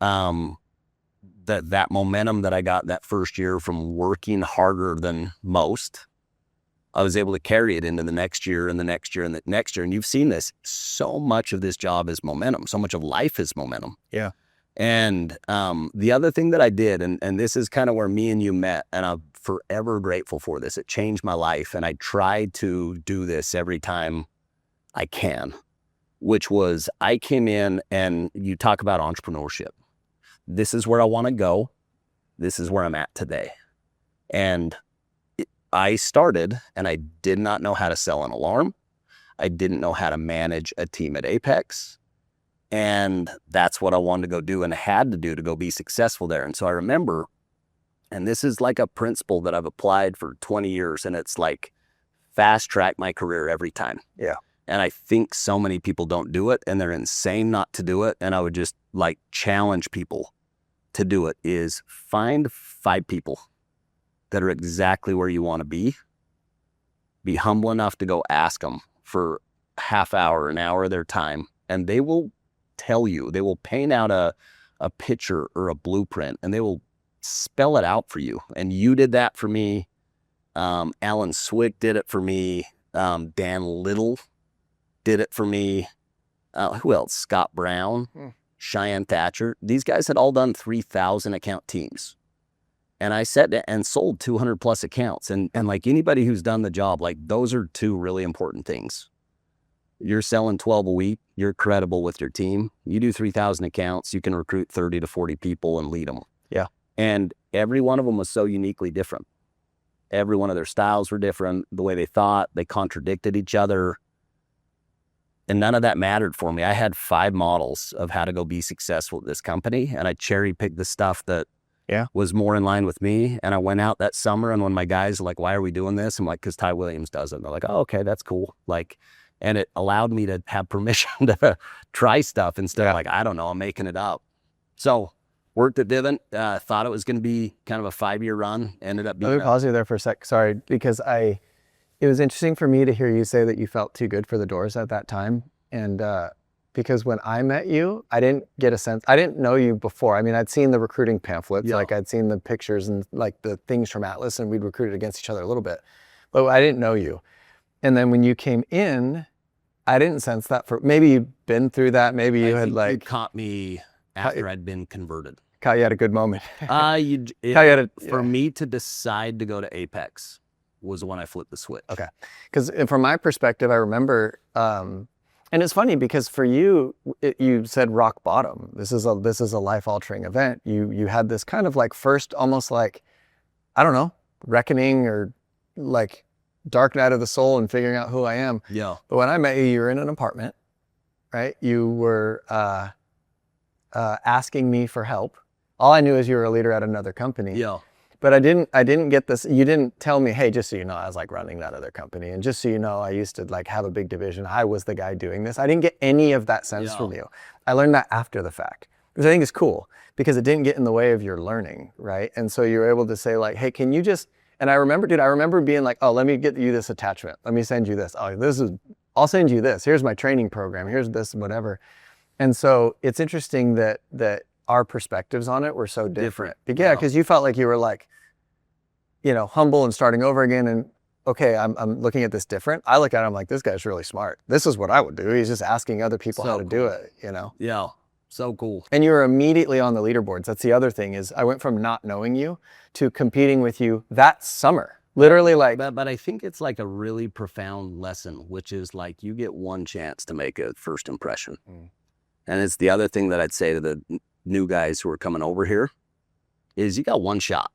that momentum that I got that first year from working harder than most, I was able to carry it into the next year and the next year and the next year. And you've seen this. So much of this job is momentum. So much of life is momentum. Yeah. And the other thing that I did, and this is kind of where me and you met, and I'm forever grateful for this. It changed my life. And I try to do this every time I can, which was I came in, and you talk about entrepreneurship. This is where I want to go. This is where I'm at today. And I started, and I did not know how to sell an alarm. I didn't know how to manage a team at Apex. And that's what I wanted to go do and had to do to go be successful there. And so I remember, and this is like a principle that I've applied for 20 years, and it's like fast track my career every time. Yeah. And I think so many people don't do it, and they're insane not to do it. And I would just like challenge people to do it, is find 5 people that are exactly where you want to be humble enough to go ask them for half hour, an hour of their time, and they will tell you, they will paint out a picture or a blueprint, and they will spell it out for you. And you did that for me. Alan Swick did it for me. Dan Little did it for me. Who else? Scott Brown, Cheyenne Thatcher. These guys had all done 3,000 account teams. And I sat and sold 200 plus accounts. And like anybody who's done the job, like those are 2 really important things. You're selling 12 a week. You're credible with your team. You do 3,000 accounts. You can recruit 30 to 40 people and lead them. Yeah. And every one of them was so uniquely different. Every one of their styles were different. The way they thought, they contradicted each other. And none of that mattered for me. I had 5 models of how to go be successful at this company. And I cherry picked the stuff that was more in line with me. And I went out that summer, and when my guys are like, why are we doing this? I'm like, because Ty Williams does it. And they're like, oh, okay, that's cool. Like, and it allowed me to have permission to try stuff instead of like, I don't know, I'm making it up. So worked at Vivint, thought it was going to be kind of a 5-year run, ended up being. Let me pause you there for a sec. Sorry, because it was interesting for me to hear you say that you felt too good for the doors at that time. And because when I met you, I didn't get a sense, I didn't know you before. I mean, I'd seen the recruiting pamphlets, like I'd seen the pictures and like the things from Atlas, and we'd recruited against each other a little bit, but I didn't know you. And then when you came in, I didn't sense that. For maybe you'd been through that. Maybe you had like. You caught me after I'd been converted. Caught you at a good moment. For me to decide to go to Apex was when I flipped the switch. Okay. Because from my perspective, I remember, and it's funny because for you, you said rock bottom. This is a life-altering event. You had this kind of like first, almost like, I don't know, reckoning or like dark night of the soul and figuring out who I am. Yeah. But when I met you, you were in an apartment, right? You were asking me for help. All I knew is you were a leader at another company. Yeah. But I didn't get this. You didn't tell me, hey, just so you know, I was like running that other company. And just so you know, I used to like have a big division. I was the guy doing this. I didn't get any of that sense from you. I learned that after the fact, which I think is cool because it didn't get in the way of your learning, right? And so you were able to say like, hey, can you just, and I remember being like, oh, let me get you this attachment. Let me send you this. Oh, I'll send you this. Here's my training program. Here's this, whatever. And so it's interesting that our perspectives on it were so different. Yeah, because you felt like you were like, you know, humble and starting over again. And okay, I'm looking at this different. I look at him like, this guy's really smart. This is what I would do. He's just asking other people how to do it, you know? Yeah, so cool. And you were immediately on the leaderboards. That's the other thing is I went from not knowing you to competing with you that summer. Literally like. But I think it's like a really profound lesson, which is like you get one chance to make a first impression. And it's the other thing that I'd say to the new guys who are coming over here is you got one shot.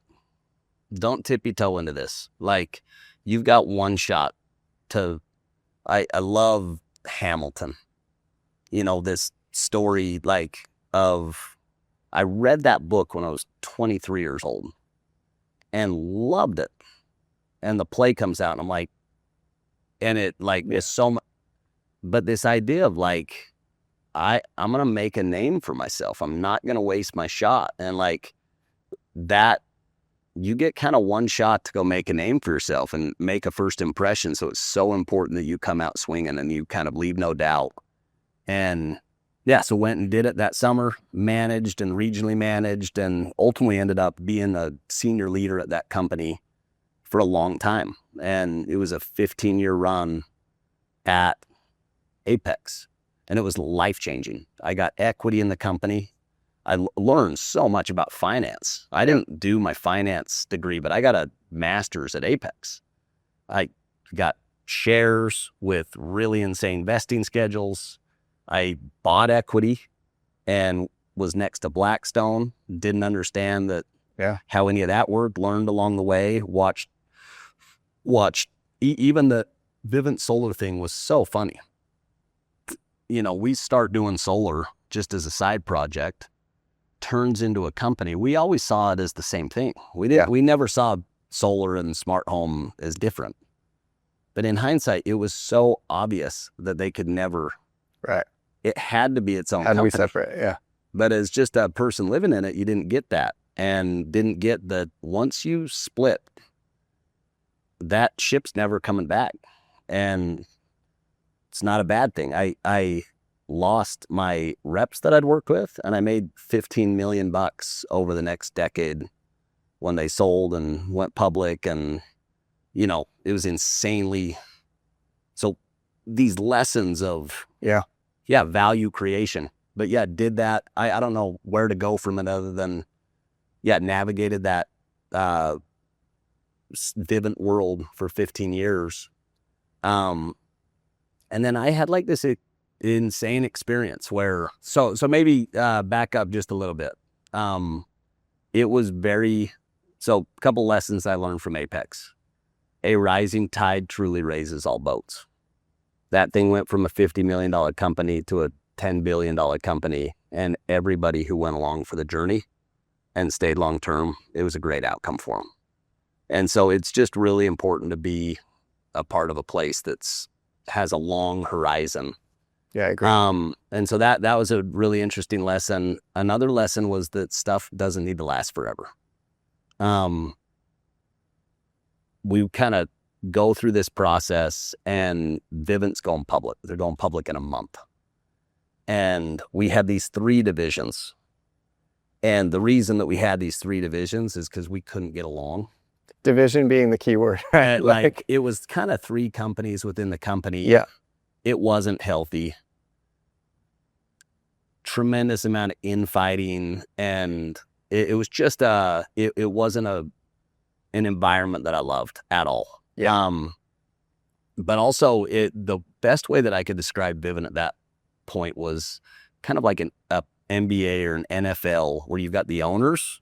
Don't tippy toe into this. Like you've got one shot to, I love Hamilton. You know, this story like of, I read that book when I was 23 years old and loved it. And the play comes out and I'm like, and it like is so much, but this idea of like, I'm going to make a name for myself. I'm not going to waste my shot. And like that, you get kind of one shot to go make a name for yourself and make a first impression. So it's so important that you come out swinging and you kind of leave no doubt. And yeah, so went and did it that summer, managed and regionally managed, and ultimately ended up being a senior leader at that company for a long time. And it was a 15-year run at Apex. And it was life-changing. I got equity in the company. I learned so much about finance. I didn't do my finance degree, but I got a master's at Apex. I got shares with really insane vesting schedules. I bought equity and was next to Blackstone. Didn't understand that how any of that worked. Learned along the way. Watched. Even the Vivint Solar thing was so funny. You know, we start doing solar just as a side project, turns into a company. We always saw it as the same thing. We never saw solar and smart home as different. But in hindsight, it was so obvious that they could never. Right. It had to be its own company. Had to be separate, yeah. But as just a person living in it, you didn't get that. And didn't get that once you split, that ship's never coming back. And it's not a bad thing. I lost my reps that I'd worked with, and I made $15 million over the next decade when they sold and went public. And, you know, it was insanely. So these lessons of, value creation. But did that. I don't know where to go from it other than, navigated that Vivint world for 15 years. And then I had like this insane experience where, so maybe back up just a little bit. it was so a couple lessons I learned from Apex. A rising tide truly raises all boats. That thing went from a $50 million company to a $10 billion company, and everybody who went along for the journey and stayed long term, it was a great outcome for them. And so it's just really important to be a part of a place has a long horizon. Yeah, I agree. And so that was a really interesting lesson. Another lesson was that stuff doesn't need to last forever. We kind of go through this process, and Vivint's going public. They're going public in a month. And we had these 3 divisions. And the reason that we had these 3 divisions is because we couldn't get along. Division being the key word, right? Like it was kind of 3 companies within the company. Yeah. It wasn't healthy. Tremendous amount of infighting, and it was just it wasn't an environment that I loved at all. Yeah. But also the best way that I could describe Vivint at that point was kind of like a NBA or an NFL, where you've got the owners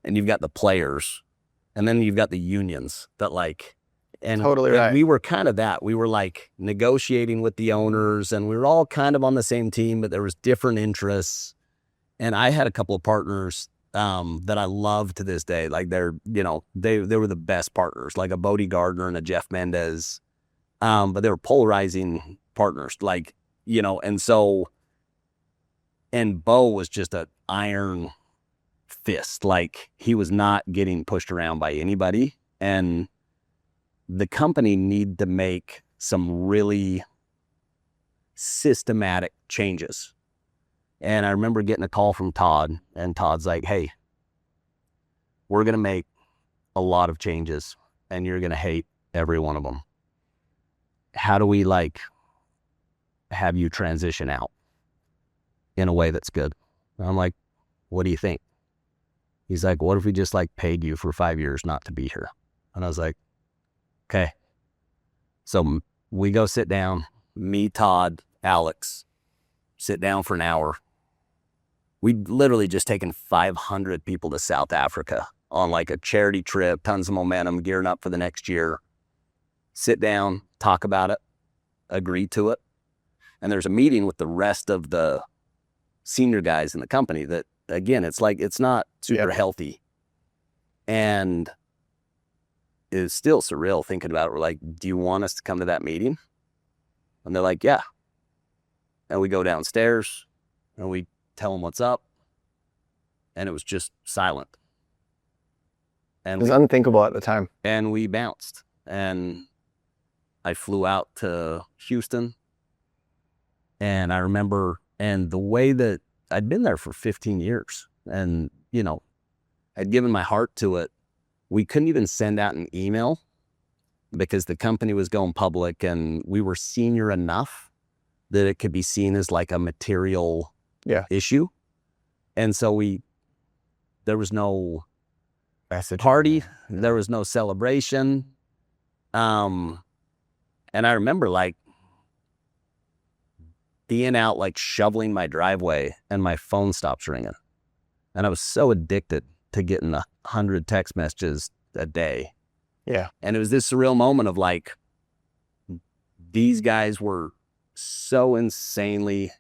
and you've got the players, and then you've got the unions that Totally right. We were kind of that. We were like negotiating with the owners, and we were all kind of on the same team, but there was different interests. And I had a couple of partners that I love to this day. Like they were the best partners, like a Bodie Gardner and a Jeff Mendez. But they were polarizing partners, and Baugh was just an iron fist. Like he was not getting pushed around by anybody. And the company needed to make some really systematic changes. And I remember getting a call from Todd, and Todd's like, hey, we're going to make a lot of changes, and you're going to hate every one of them. How do we have you transition out in a way that's good? And I'm like, what do you think? He's like, what if we just paid you for 5 years not to be here? And I was like, okay. So we go sit down, me, Todd, Alex, sit down for an hour. We'd literally just taken 500 people to South Africa on a charity trip, tons of momentum, gearing up for the next year. Sit down, talk about it, agree to it. And there's a meeting with the rest of the senior guys in the company that, again, it's not super healthy. And it's still surreal thinking about it. We're like, do you want us to come to that meeting? And they're like, yeah. And we go downstairs and we tell them what's up. And it was just silent. And it was unthinkable at the time. And we bounced. And I flew out to Houston. And I remember, and the way that I'd been there for 15 years and, I'd given my heart to it. We couldn't even send out an email because the company was going public, and we were senior enough that it could be seen as a material issue. And so there was no party, there was no celebration. And I remember being out shoveling my driveway, and my phone stops ringing. And I was so addicted to getting 100 text messages a day. Yeah. And it was this surreal moment of these guys were so insanely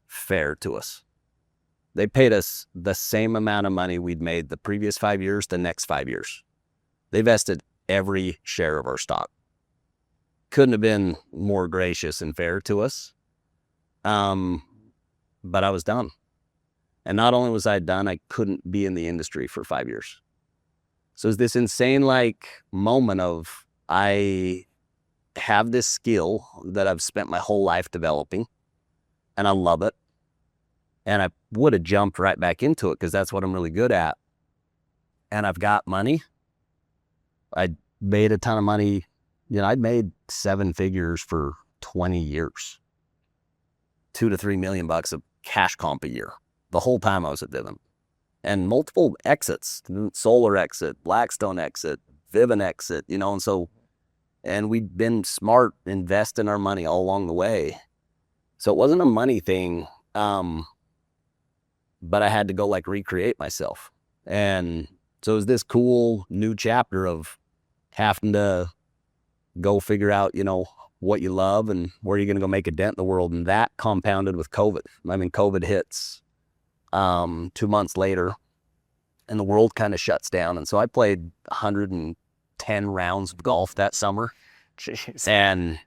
fair to us. They paid us the same amount of money we'd made the previous 5 years, the next 5 years. They vested every share of our stock. Couldn't have been more gracious and fair to us. But I was done. And not only was I done, I couldn't be in the industry for 5 years. So it's this insane moment of, I have this skill that I've spent my whole life developing, and I love it. And I would have jumped right back into it because that's what I'm really good at. And I've got money. I made a ton of money. I'd made 7 figures for 20 years. $2 to $3 million of cash comp a year. The whole time I was at Vivint. And multiple exits, solar exit, Blackstone exit, Vivint exit, and we'd been smart, investing our money all along the way. So it wasn't a money thing, but I had to go recreate myself. And so it was this cool new chapter of having to go figure out, what you love and where you're going to go make a dent in the world. And that compounded with COVID. I mean, COVID hits 2 months later and the world kind of shuts down. And so I played 110 rounds of golf that summer. Jeez. And,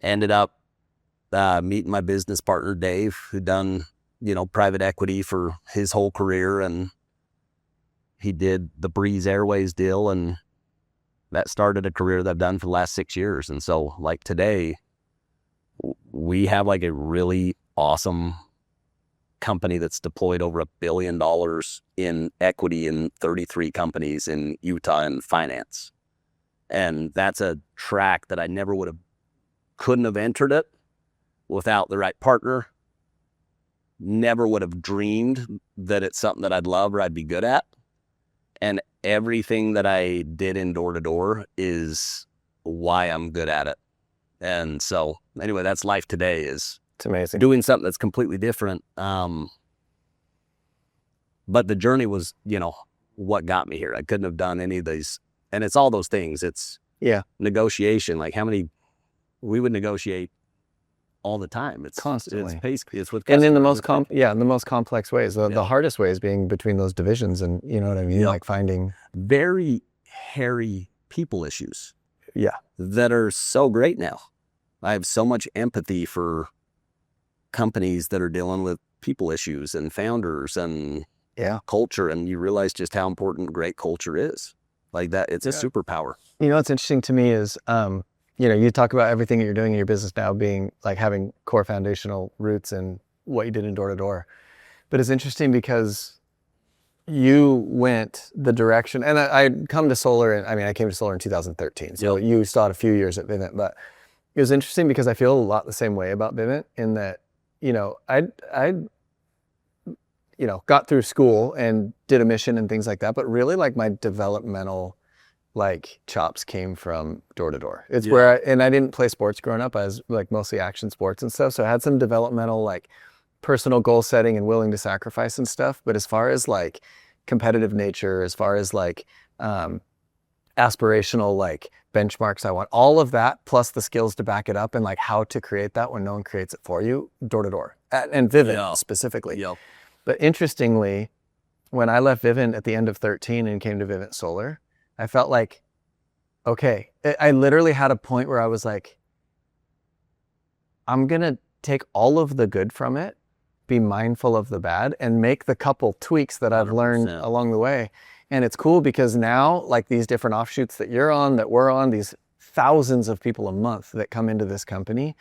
ended up meeting my business partner, Dave, who'd done, private equity for his whole career. And he did the Breeze Airways deal. And that started a career that I've done for the last 6 years. And so like today, we have like a really awesome company that's deployed over $1 billion in equity in 33 companies in Utah in finance. And that's a track that I never couldn't have entered it without the right partner. Never would have dreamed that it's something that I'd love or I'd be good at. And everything that I did in door-to-door is why I'm good at it. And so anyway, that's life today, is It's amazing. doing something that's completely different. But the journey was, what got me here. I couldn't have done any of these. And it's all those things. It's negotiation. Like we would negotiate all the time. It's constantly. It's basically, it's with And in the customers. most in the most complex ways. The hardest ways being between those divisions, and you know what I mean? Yep. Like finding Very hairy people issues. Yeah. That are so great now. I have so much empathy for companies that are dealing with people issues and founders and culture. And you realize just how important great culture is. Like that, it's a superpower. What's interesting to me is, you talk about everything that you're doing in your business now being like having core foundational roots in what you did in door-to-door. But it's interesting because you went the direction, and I'd come to solar, and I came to solar in 2013. So you still had a few years at Vivint, but it was interesting because I feel a lot the same way about Vivint in that, I got through school and did a mission and things like that, but really like my developmental chops came from door-to-door. It's where I didn't play sports growing up. I was like mostly action sports and stuff. So I had some developmental like personal goal setting and willing to sacrifice and stuff. But as far as like competitive nature, as far as like aspirational like benchmarks I want, all of that plus the skills to back it up and like how to create that when no one creates it for you, door-to-door and Vivint specifically. But interestingly, when I left Vivint at the end of 13 and came to Vivint Solar, I felt like, okay, I literally had a point where I was like, I'm going to take all of the good from it, be mindful of the bad, and make the couple tweaks that I've learned along the way. And it's cool because now, like these different offshoots that you're on, that we're on, these thousands of people a month that come into this company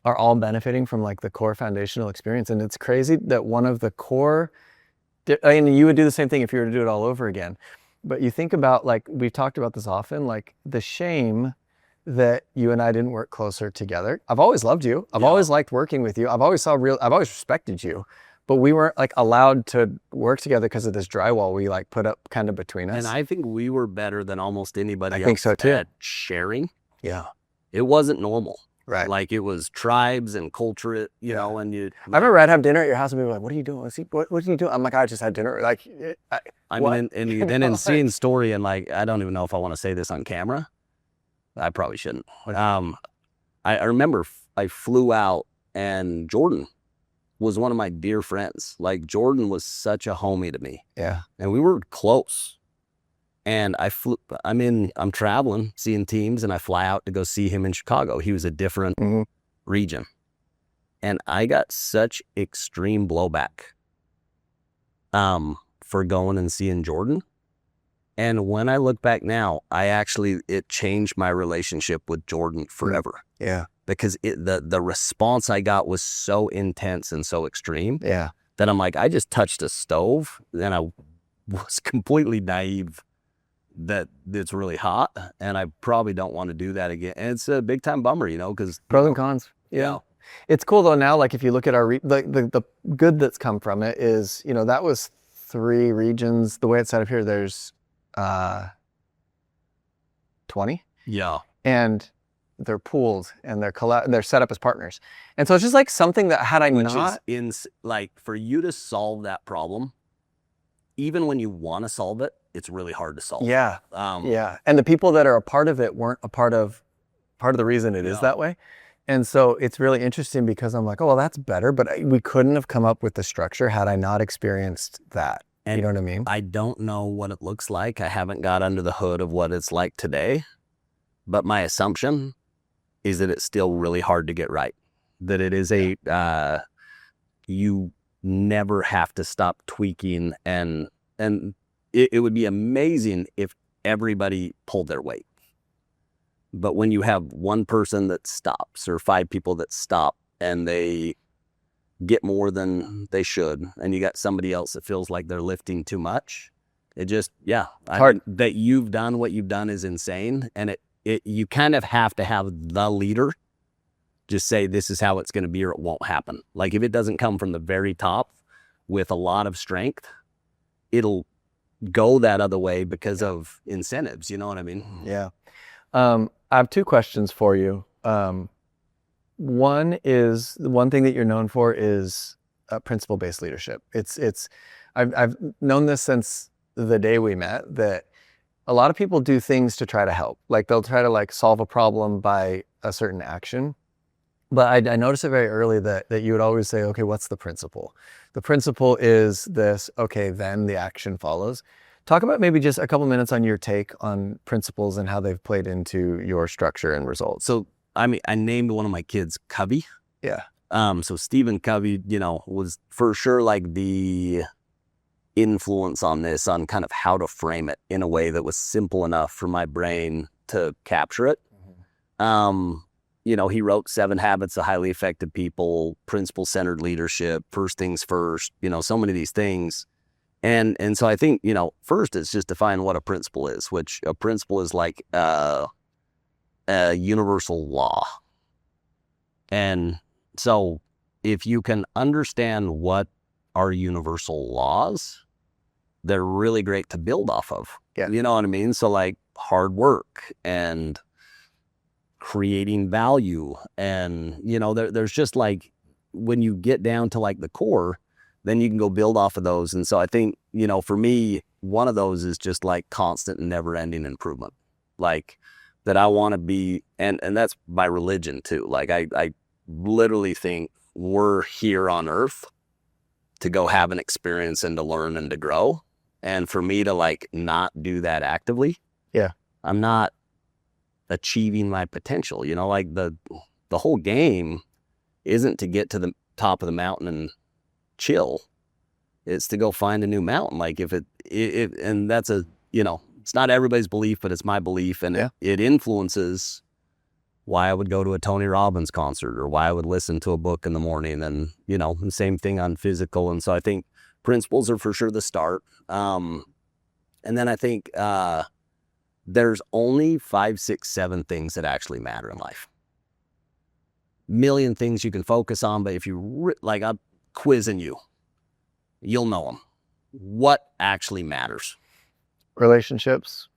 are all benefiting from like the core foundational experience. And it's crazy that one of the core, you would do the same thing if you were to do it all over again. But you think about, like, we've talked about this often, like the shame that you and I didn't work closer together. I've always loved you. I've always liked working with you. I've always respected you, but we weren't like allowed to work together because of this drywall we like put up kind of between us. And I think we were better than almost anybody else. I think so too. At sharing. Yeah. It wasn't normal. Right. Like it was tribes and culture, and you. I remember I'd have dinner at your house and people were like, what are you doing? What are you doing? I'm like, I just had dinner. Like, and then in seeing story and like, I don't even know if I want to say this on camera. I probably shouldn't. I remember I flew out and Jordan was one of my dear friends. Like Jordan was such a homie to me. Yeah. And we were close. And I'm traveling, seeing teams, and I fly out to go see him in Chicago. He was a different region. And I got such extreme blowback for going and seeing Jordan. And when I look back now, it changed my relationship with Jordan forever. Yeah. Because the response I got was so intense and so extreme. Yeah. That I'm like, I just touched a stove and I was completely naive that it's really hot, and I probably don't want to do that again. And it's a big time bummer, because pros and cons. Yeah. It's cool though now, like if you look at our the good that's come from it is, that was 3 regions. The way it's set up here, there's 20. Yeah. And they're pooled and they're set up as partners. And so it's just like something that had I not like for you to solve that problem even when you want to solve it, it's really hard to solve. Yeah. Um, Yeah. And the people that are a part of it weren't a part of the reason it is Yeah. that way. And so it's really interesting because I'm like, oh, well, that's better. But we couldn't have come up with the structure had I not experienced that. And you know what I mean? I don't know what it looks like. I haven't got under the hood of what it's like today. But my assumption is that it's still really hard to get right. That it is you never have to stop tweaking, and it would be amazing if everybody pulled their weight. But when you have one person that stops or 5 people that stop and they get more than they should, and you got somebody else that feels like they're lifting too much, it just, hard. That you've done what you've done is insane. And you kind of have to have the leader just say, this is how it's going to be, or it won't happen. Like if it doesn't come from the very top with a lot of strength, it'll go that other way because of incentives. You know what I mean? Yeah. I have 2 questions for you. One is, the one thing that you're known for is principle-based leadership. I've known this since the day we met, that a lot of people do things to try to help. Like they'll try to like solve a problem by a certain action. But I noticed it very early that you would always say, okay, what's the principle? The principle is this, okay, then the action follows. Talk about maybe just a couple minutes on your take on principles and how they've played into your structure and results. So, I mean, I named one of my kids Covey. Yeah. So Stephen Covey, was for sure like the influence on this, on kind of how to frame it in a way that was simple enough for my brain to capture it. He wrote 7 Habits of Highly Effective People, Principle-Centered Leadership, First Things First, so many of these things. And so I think, first it's just define what a principle is, which a principle is like a universal law. And so if you can understand what are universal laws, they're really great to build off of. Yeah. You know what I mean? So like hard work and creating value, and there's just like, when you get down to like the core, then you can go build off of those. And so I think, for me, one of those is just like constant and never ending improvement. Like that I want to be, and that's by religion too. Like I literally think we're here on earth to go have an experience and to learn and to grow. And for me to like not do that actively, I'm not achieving my potential. Like the whole game isn't to get to the top of the mountain and chill. It's to go find a new mountain. Like if and that's it's not everybody's belief, but it's my belief, and it influences why I would go to a Tony Robbins concert or why I would listen to a book in the morning, and the same thing on physical. And so I think principles are for sure the start. And then I think there's only 5, 6, 7 things that actually matter in life. Million things you can focus on, but if you like, I'm quizzing you, you'll know them. What actually matters? Relationships,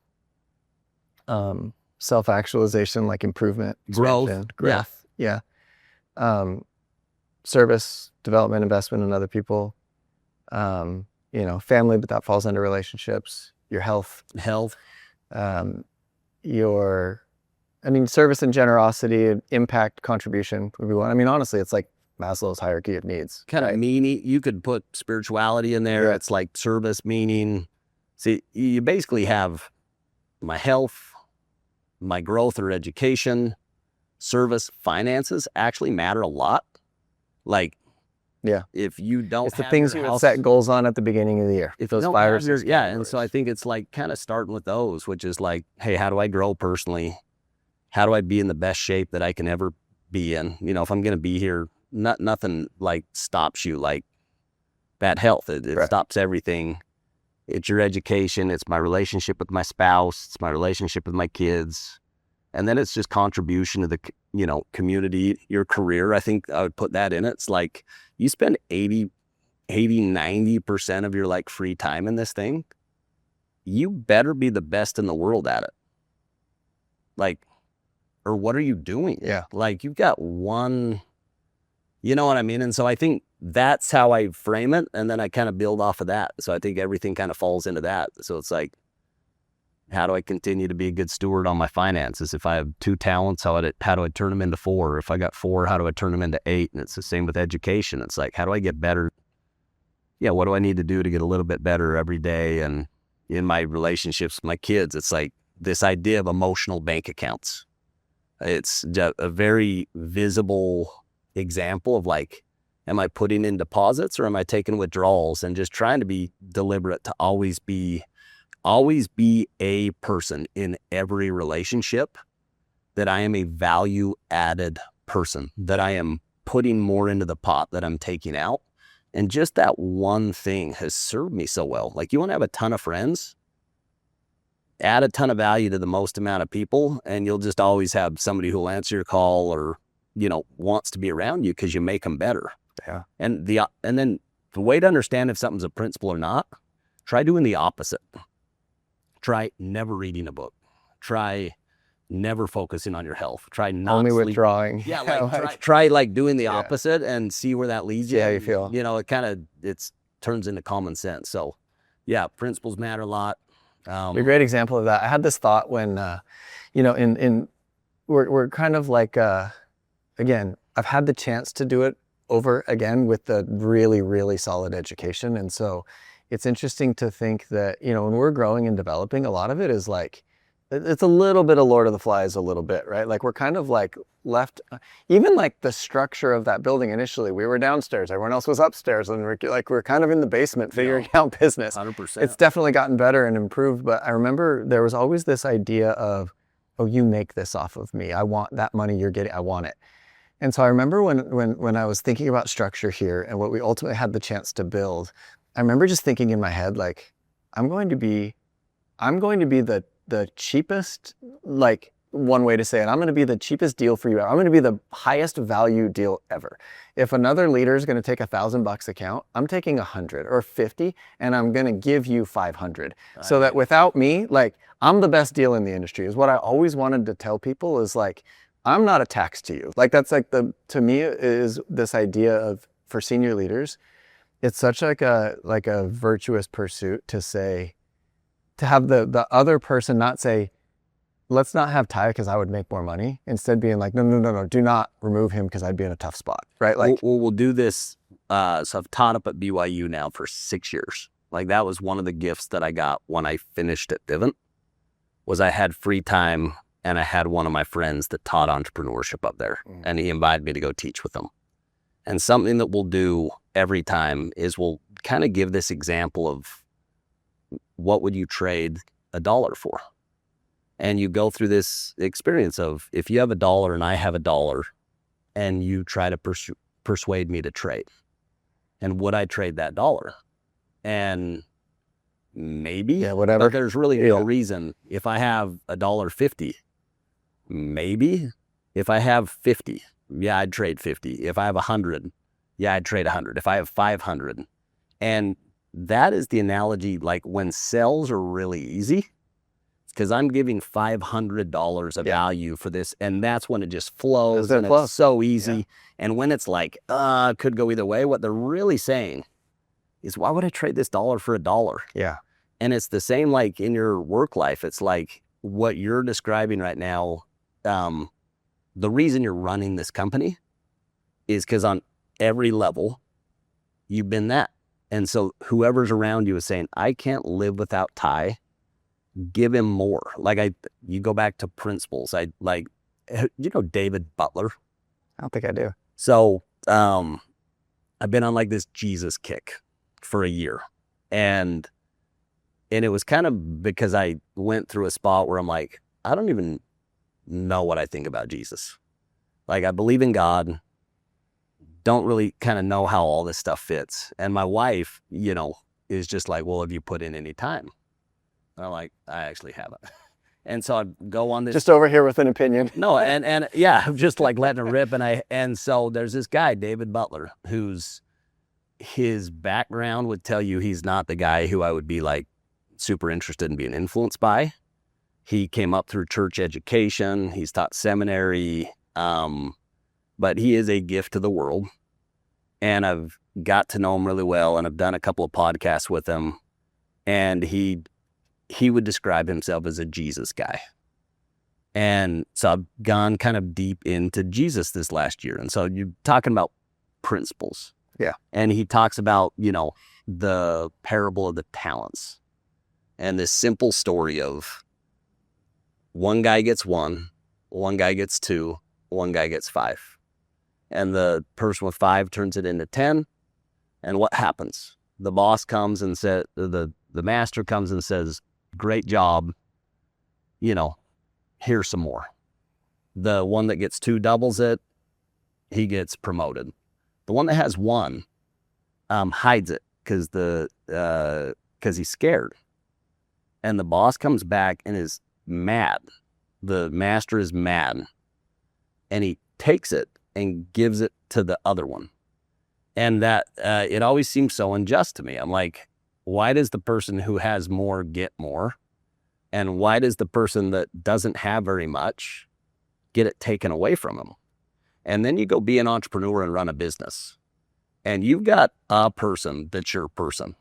self-actualization, like improvement, expansion, growth. Yeah. Service, development, investment in other people. Family, but that falls under relationships. Your health. Service and generosity, impact, contribution would be one. I mean, honestly, it's like Maslow's hierarchy of needs. Kind of meaning, you could put spirituality in there. Yeah. It's like service, meaning. See, you basically have my health, my growth or education, service, finances actually matter a lot. Like, if you don't it's the have things your you house, set goals on at the beginning of the year. if those you don't 5 or have your, 6 and so I think it's like kind of starting with those, which is like, hey, how do I grow personally? How do I be in the best shape that I can ever be in? If I'm going to be here, nothing like stops you, like bad health. It Right. stops everything. It's your education. It's my relationship with my spouse. It's my relationship with my kids. And then it's just contribution to the, community, your career. I think I would put that in it. It's like you spend 90% of your like free time in this thing. You better be the best in the world at it. Like, or what are you doing? Yeah. Like you've got one You know what I mean? And so I think that's how I frame it. And then I kind of build off of that. So I think everything kind of falls into that. So it's like, how do I continue to be a good steward on my finances? If I have 2 talents, how do I turn them into 4? If I got 4, how do I turn them into 8? And it's the same with education. It's like, how do I get better? Yeah, what do I need to do to get a little bit better every day? And in my relationships with my kids, it's like this idea of emotional bank accounts. It's just a very visible example of like, am I putting in deposits or am I taking withdrawals? And just trying to be deliberate to always be a person in every relationship, that I am a value added person, that I am putting more into the pot that I'm taking out. And just that one thing has served me so well. Like, you want to have a ton of friends, add a ton of value to the most amount of people, and you'll just always have somebody who'll answer your call or, wants to be around you because you make them better. Yeah. And then the way to understand if something's a principle or not, try doing the opposite. Try never reading a book. Try never focusing on your health. Try not Only sleep. withdrawing. Yeah, try doing the Yeah. opposite and see where that leads you. See how you feel. It kind of turns into common sense. So, yeah, principles matter a lot. A great example of that. I had this thought when, we're kind of like, again, I've had the chance to do it over again with the really, really solid education. And so it's interesting to think that, when we're growing and developing, a lot of it is like, it's a little bit of Lord of the Flies, a little bit, right? Like, we're kind of like left, even like the structure of that building initially, we were downstairs, everyone else was upstairs, and we're kind of in the basement figuring out business. 100%. It's definitely gotten better and improved, but I remember there was always this idea of, oh, you make this off of me. I want that money you're getting, I want it. And so I remember when I was thinking about structure here and what we ultimately had the chance to build, I remember just thinking in my head, like, I'm going to be the cheapest, like, one way to say it, I'm going to be the cheapest deal for you. I'm going to be the highest value deal ever. If another leader is going to take $1,000 account, I'm taking 100 or 50, and I'm going to give you 500. So that without me, like, I'm the best deal in the industry, is what I always wanted to tell people, is like, I'm not a tax to you. Like, that's like to me is this idea of, for senior leaders, it's such like a virtuous pursuit to say, to have the other person not say, let's not have Ty because I would make more money. Instead being like, no, do not remove him because I'd be in a tough spot, right? Like, we'll do this. So I've taught up at BYU now for 6 years. Like, that was one of the gifts that I got when I finished at Vivint, was I had free time, and I had one of my friends that taught entrepreneurship up there, and he invited me to go teach with him. And something that we'll do every time is we'll kind of give this example of, what would you trade $1 for? And you go through this experience of, if you have $1 and I have $1, and you try to persuade me to trade, and would I trade that $1? And maybe, yeah, whatever. But there's really no reason. If I have $1.50, maybe. If I have 50, yeah, I'd trade 50. If I have 100, yeah, I'd trade 100. If I have 500, and that is the analogy, like, when sales are really easy, because I'm giving $500 of value for this, and that's when it just flows, and it's so easy. Yeah. And when it's like, could go either way, what they're really saying is, why would I trade this $1 for $1? Yeah. And it's the same like in your work life. It's like what you're describing right now. The reason you're running this company is because on every level, you've been that. And so whoever's around you is saying, I can't live without Ty. Give him more. Like, you go back to principles. David Butler. I don't think I do. So I've been on like this Jesus kick for a year. And it was kind of because I went through a spot where I'm like, I don't even know what I think about Jesus. Like, I believe in God, don't really kind of know how all this stuff fits. And my wife, is just like, well, have you put in any time? And I'm like, I actually haven't. And so I go on this. Just over here with an opinion. No, and yeah, I'm just like letting it rip. And so there's this guy, David Butler, his background would tell you he's not the guy who I would be like super interested in being influenced by. He came up through church education. He's taught seminary. But he is a gift to the world. and I've got to know him really well, and I've done a couple of podcasts with him, and he would describe himself as a Jesus guy. And so I've gone kind of deep into Jesus this last year. And so you're talking about principles. Yeah. And he talks about, the parable of the talents and this simple story of one guy gets one guy gets two, one guy gets five. And the person with 5 turns it into 10. And what happens? The boss comes and says, the master comes and says, great job, here's some more. The one that gets 2 doubles it, he gets promoted. The one that has 1 hides it because he's scared. And the boss comes back and is mad. The master is mad. And he takes it and gives it to the other one. And that it always seems so unjust to me. I'm like, why does the person who has more get more? And why does the person that doesn't have very much get it taken away from them? And then you go be an entrepreneur and run a business. And you've got a person that's your person.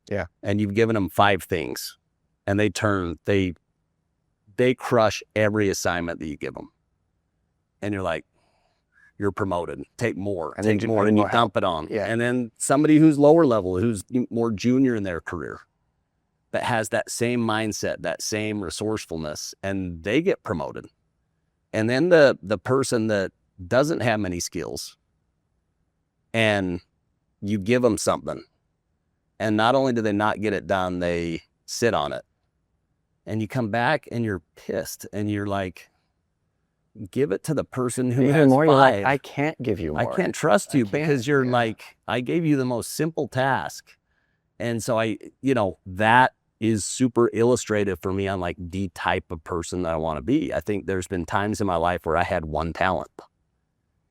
Yeah. And you've given them 5 things. And they crush every assignment that you give them. And you're like, you're promoted. Take more. And take then more. And you dump it on. Yeah. And then somebody who's lower level, who's more junior in their career, that has that same mindset, that same resourcefulness, and they get promoted. And then the person that doesn't have many skills, and you give them something, and not only do they not get it done, they sit on it. And you come back and you're pissed, and you're like, give it to the person who even has more. 5. You're like, I can't give you more. I can't trust you because you're yeah. like, I gave you the most simple task. And so that is super illustrative for me on like the type of person that I want to be. I think there's been times in my life where I had 1 talent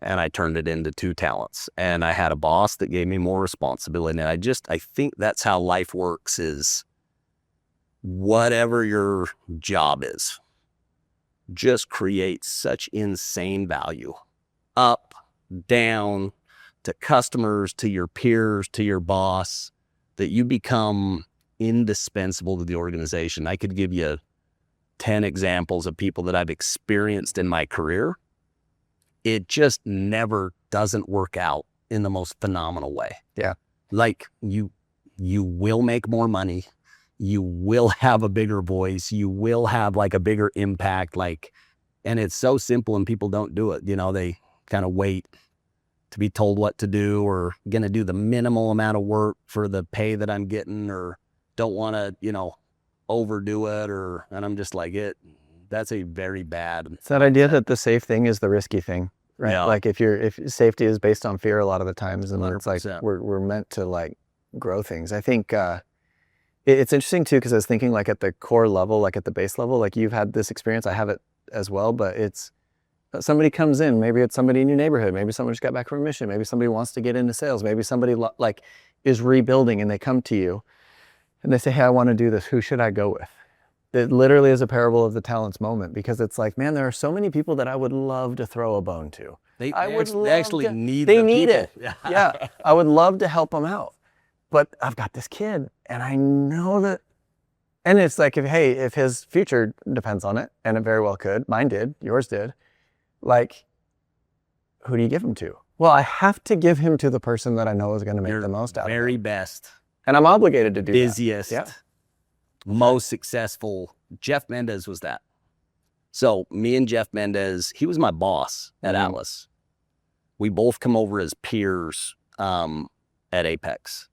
and I turned it into 2 talents, and I had a boss that gave me more responsibility. And I think that's how life works, is whatever your job is, just create such insane value, up, down, to customers, to your peers, to your boss, that you become indispensable to the organization. I could give you 10 examples of people that I've experienced in my career. It just never doesn't work out in the most phenomenal way. Yeah. Like you will make more money. You will have a bigger voice. You will have like a bigger impact. And it's so simple, and people don't do it. They kind of wait to be told what to do, or going to do the minimal amount of work for the pay that I'm getting, or don't want to, overdo it. And I'm just like, that's a very bad. It's that idea that the safe thing is the risky thing, right? Yeah. Like if safety is based on fear a lot of the times, and then it's like 100%. we're meant to like grow things. I think it's interesting too, because I was thinking like at the core level, like at the base level, like you've had this experience, I have it as well, but it's somebody comes in, maybe it's somebody in your neighborhood, maybe someone just got back from a mission, maybe somebody wants to get into sales, maybe somebody like is rebuilding, and they come to you and they say, hey, I want to do this. Who should I go with? It literally is a parable of the talents moment, because it's like, man, there are so many people that I would love to throw a bone to. They they actually need They the need people. it. Yeah. I would love to help them out. But I've got this kid, and I know that, and it's like, if his future depends on it, and it very well could, mine did, yours did, like, who do you give him to? Well, I have to give him to the person that I know is going to make the most out of it. Very best, And I'm obligated to do busiest, that. Yeah. most successful. Jeff Mendez was that. So me and Jeff Mendez, he was my boss at Atlas. We both come over as peers at Apex.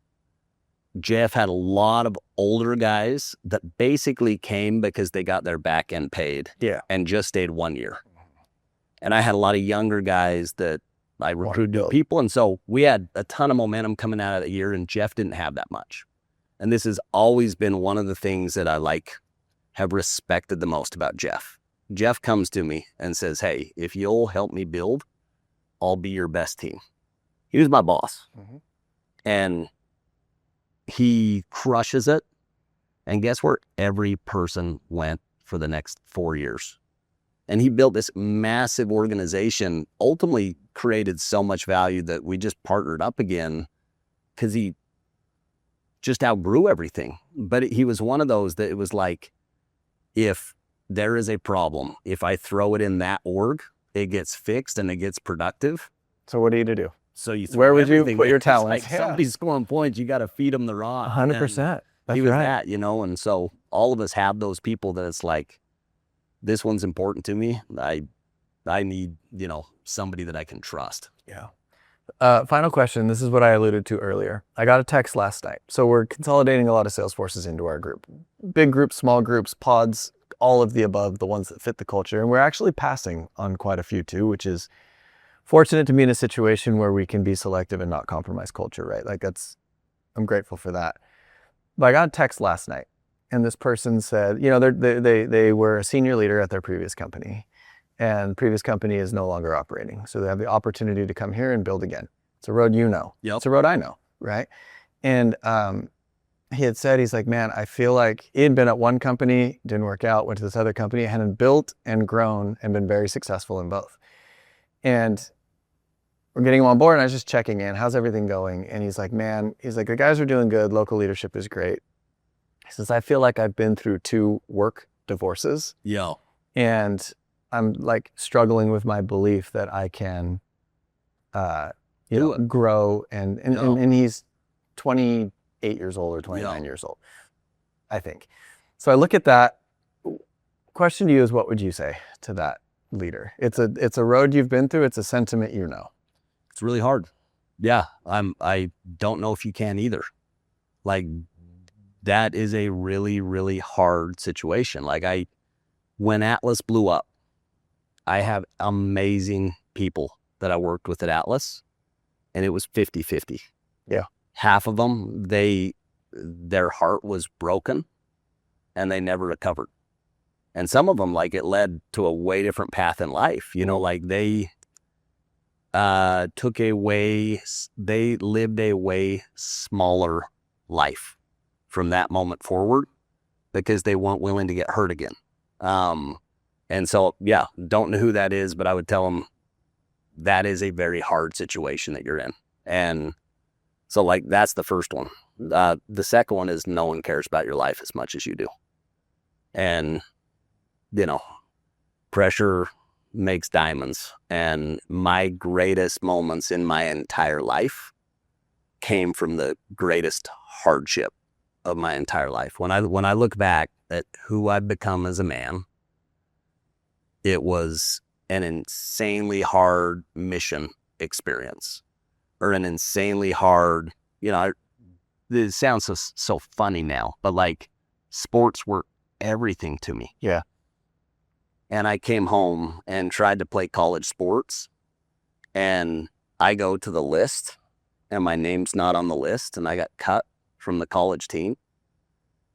Jeff had a lot of older guys that basically came because they got their back end paid, and just stayed 1 year. And I had a lot of younger guys that I recruited new people. And so we had a ton of momentum coming out of the year, and Jeff didn't have that much. And this has always been one of the things that I have respected the most about Jeff. Jeff comes to me and says, hey, if you'll help me build, I'll be your best team. He was my boss. And he crushes it. And guess where every person went for the next 4 years? And he built this massive organization, ultimately created so much value that we just partnered up again because he just outgrew everything. But he was one of those that it was like, if there is a problem, if I throw it in that org, it gets fixed and it gets productive. So what are you to do? So you throw Where would you everything put in. your It's talents? like somebody's scoring points, you got to feed them the rock. 100%. That's He was right. that, and so all of us have those people that it's like, this one's important to me. I need, somebody that I can trust. Yeah. Final question. This is what I alluded to earlier. I got a text last night. So we're consolidating a lot of sales forces into our group. Big groups, small groups, pods, all of the above, the ones that fit the culture. And we're actually passing on quite a few too, which is fortunate to be in a situation where we can be selective and not compromise culture, right? Like I'm grateful for that. But I got a text last night and this person said, they were a senior leader at their previous company. And previous company is no longer operating. So they have the opportunity to come here and build again. It's a road Yep. It's a road I know, right? And he had said, he's like, man, I feel like he had been at one company, didn't work out, went to this other company, hadn't built and grown and been very successful in both. And we're getting him on board and I was just checking in, how's everything going? And he's like, the guys are doing good, local leadership is great. He says, I feel like I've been through 2 work divorces. Yeah. And I'm like struggling with my belief that I can, grow and he's 28 years old or 29 years old, I think. So I look at that. Question to you is, what would you say to that leader? It's a road you've been through. It's a sentiment It's really hard. Yeah, I don't know if you can either. Like, that is a really, really hard situation. Like when Atlas blew up, I have amazing people that I worked with at Atlas, and it was 50-50. Yeah. Half of them, their heart was broken and they never recovered. And some of them, like, it led to a way different path in life. Like they they lived a way smaller life from that moment forward because they weren't willing to get hurt again. And so, yeah, don't know who that is, but I would tell them that is a very hard situation that you're in. And so, like, that's the first one. The second one is no one cares about your life as much as you do. And, pressure makes diamonds. And my greatest moments in my entire life came from the greatest hardship of my entire life. When I look back at who I've become as a man, it was an insanely hard mission experience, or an insanely hard, it sounds so funny now, but like, sports were everything to me. Yeah. And I came home and tried to play college sports, and I go to the list and my name's not on the list, and I got cut from the college team.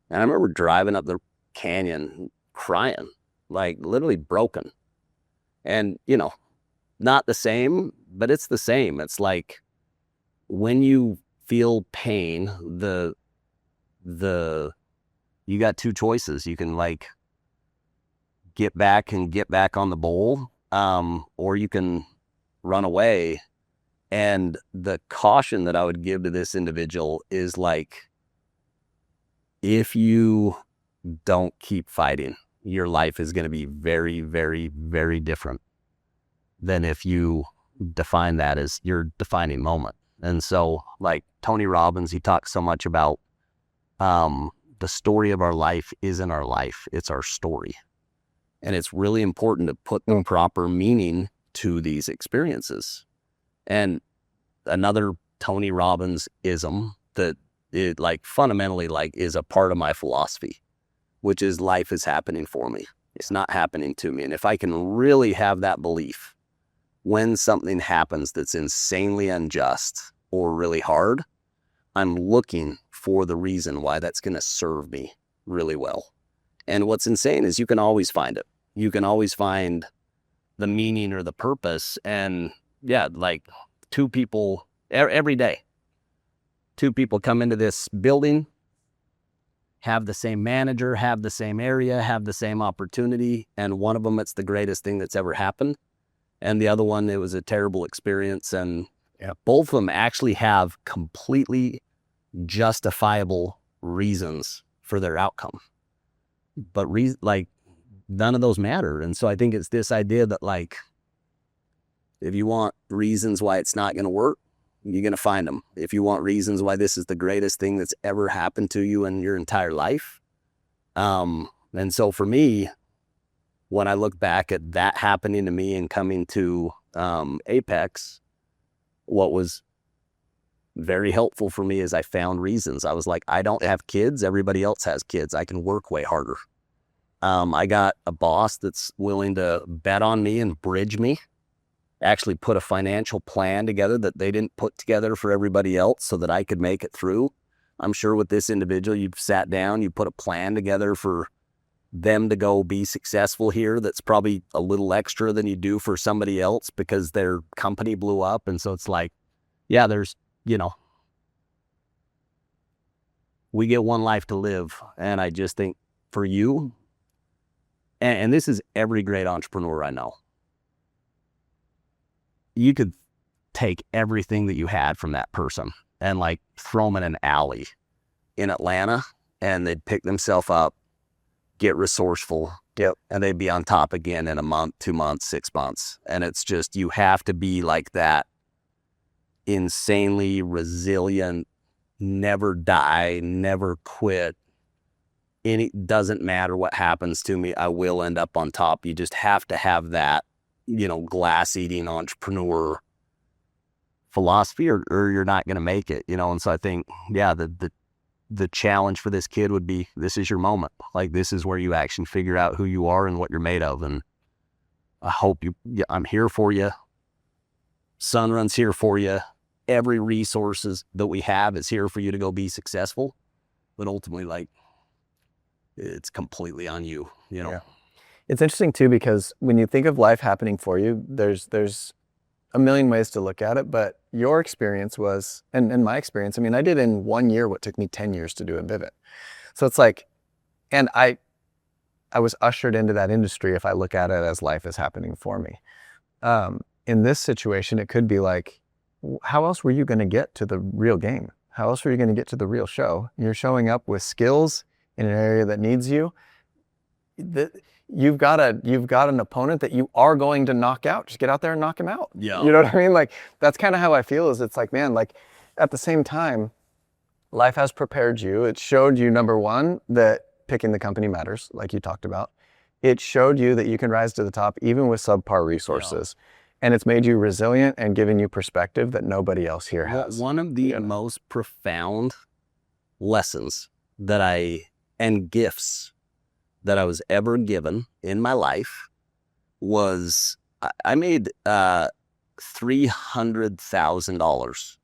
And I remember driving up the canyon crying, like literally broken. And, not the same, but it's the same. It's like, when you feel pain, you got 2 choices. You can like get back on the bowl, or you can run away. And the caution that I would give to this individual is like, if you don't keep fighting, your life is going to be very, very, very different than if you define that as your defining moment. And so, like Tony Robbins, he talks so much about the story of our life isn't our life, it's our story. And it's really important to put the proper meaning to these experiences. And another Tony Robbins ism that it like fundamentally like is a part of my philosophy, which is life is happening for me. It's not happening to me. And if I can really have that belief, when something happens that's insanely unjust or really hard, I'm looking for the reason why that's going to serve me really well. And what's insane is you can always find it. You can always find the meaning or the purpose. And yeah, like 2 people every day, 2 people come into this building, have the same manager, have the same area, have the same opportunity. And one of them, it's the greatest thing that's ever happened. And the other one, it was a terrible experience. And both of them actually have completely justifiable reasons for their outcome. But like none of those matter. And so I think it's this idea that like, if you want reasons why it's not going to work, you're going to find them. If you want reasons why this is the greatest thing that's ever happened to you in your entire life. And so for me, when I look back at that happening to me and coming to Apex, what was very helpful for me is I found reasons. I was like, I don't have kids. Everybody else has kids. I can work way harder. I got a boss that's willing to bet on me and bridge me, actually put a financial plan together that they didn't put together for everybody else so that I could make it through. I'm sure with this individual, you've sat down, you put a plan together for them to go be successful here that's probably a little extra than you do for somebody else because their company blew up. And so it's like, yeah, there's, we get one life to live. And I just think for you, and this is every great entrepreneur I know, you could take everything that you had from that person and like throw them in an alley in Atlanta and they'd pick themselves up, get resourceful, and they'd be on top again in a month, 2 months, 6 months. And it's just, you have to be like that insanely resilient, never die, never quit. It doesn't matter what happens to me, I will end up on top. You just have to have that, glass eating entrepreneur philosophy or you're not going to make it, And so I think, the challenge for this kid would be, this is your moment. Like, this is where you actually figure out who you are and what you're made of. And I hope I'm here for you. Sunrun's here for you. Every resources that we have is here for you to go be successful. But ultimately, like, it's completely on you, Yeah. It's interesting too, because when you think of life happening for you, there's a million ways to look at it, but your experience was, and my experience, I mean, I did in 1 year what took me 10 years to do in Vivint. So it's like, and I was ushered into that industry if I look at it as life is happening for me. In this situation, it could be like, how else were you going to get to the real game? How else were you going to get to the real show? You're showing up with skills in an area that needs you. You've got an opponent that you are going to knock out. Just get out there and knock him out. Yeah. You know what I mean? Like, that's kind of how I feel, is it's like, man, like at the same time, life has prepared you. It showed you, number one, that picking the company matters, like you talked about. It showed you that you can rise to the top even with subpar resources. Yeah. And it's made you resilient and given you perspective that nobody else here has. One of the most profound lessons and gifts that I was ever given in my life was I made $300,000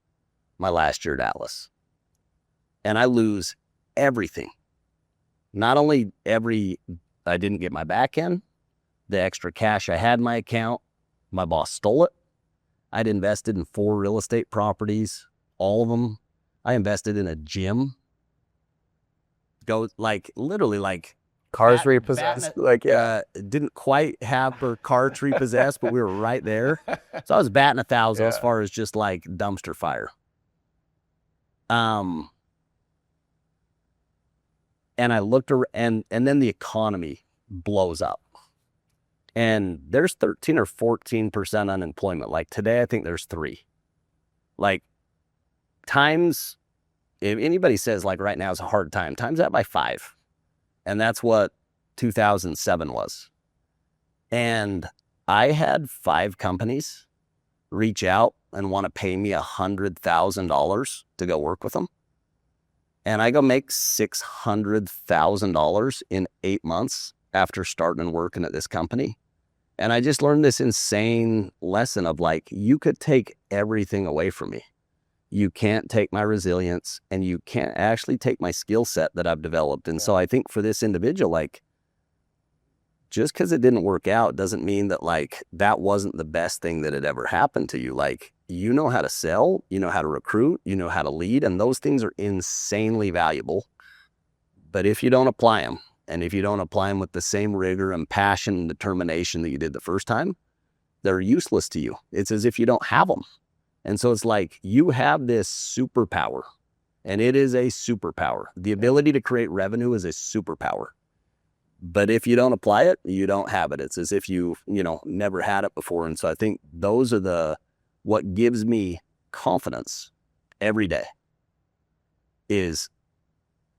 my last year at Atlas. And I lose everything. Not only I didn't get my back end, the extra cash I had in my account, my boss stole it. I'd invested in 4 real estate properties, all of them. I invested in a gym. Literally cars repossessed. Didn't quite have her carts repossessed, but we were right there. So I was batting 1,000 as far as just like dumpster fire. And I looked around, and then the economy blows up. And there's 13 or 14% unemployment. Like today, I think there's 3. Like times, if anybody says like right now is a hard time, times that by 5. And that's what 2007 was. And I had 5 companies reach out and want to pay me $100,000 to go work with them. And I go make $600,000 in 8 months after starting and working at this company. And I just learned this insane lesson of like, you could take everything away from me. You can't take my resilience, and you can't actually take my skill set that I've developed. And so I think for this individual, like, just because it didn't work out doesn't mean that like that wasn't the best thing that had ever happened to you. Like, you know how to sell, you know how to recruit, you know how to lead, and those things are insanely valuable. But if you don't apply them, and if you don't apply them with the same rigor and passion and determination that you did the first time, they're useless to you. It's as if you don't have them. And so it's like you have this superpower, and it is a superpower. The ability to create revenue is a superpower. But if you don't apply it, you don't have it. It's as if you never had it before. And so I think those are what gives me confidence every day is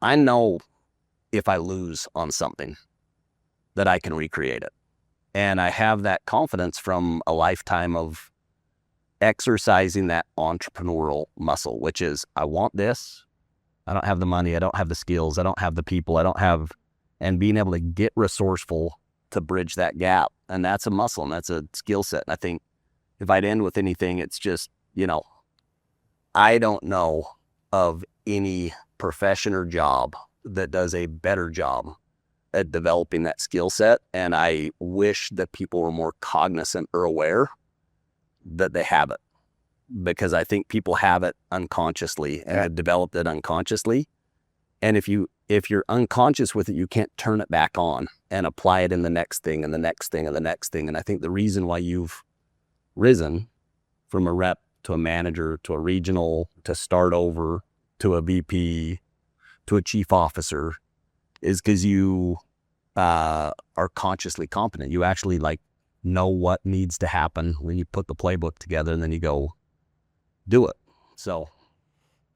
I know if I lose on something that I can recreate it. And I have that confidence from a lifetime of exercising that entrepreneurial muscle, which is I want this. I don't have the money. I don't have the skills. I don't have the people. And being able to get resourceful to bridge that gap. And that's a muscle and that's a skill set. And I think if I'd end with anything, it's just, I don't know of any profession or job that does a better job at developing that skill set. And I wish that people were more cognizant or aware that they have it, because I think people have it unconsciously and have developed it unconsciously. And if you're unconscious with it, you can't turn it back on and apply it in the next thing and the next thing and the next thing. And I think the reason why you've risen from a rep to a manager to a regional to start over to a VP to a chief officer is because you are consciously competent. You actually know what needs to happen when you put the playbook together, and then you go do it. So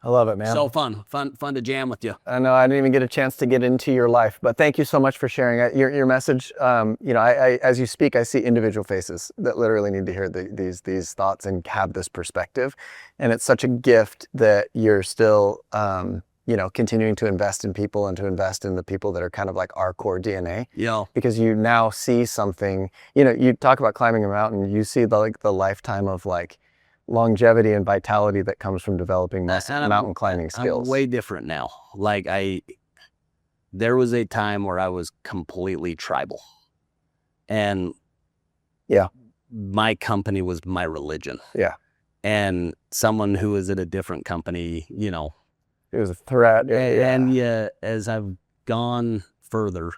I love it, man. So fun to jam with you. I know I didn't even get a chance to get into your life, but thank you so much for sharing your message. I as you speak, I see individual faces that literally need to hear these thoughts and have this perspective. And it's such a gift that you're still, continuing to invest in people and to invest in the people that are kind of like our core DNA. Yeah. Because you now see something, you talk about climbing a mountain, you see the lifetime of longevity and vitality that comes from developing mountain climbing skills. I'm way different now. There was a time where I was completely tribal, and my company was my religion. Yeah. And someone who was at a different company, it was a threat. And as I've gone further,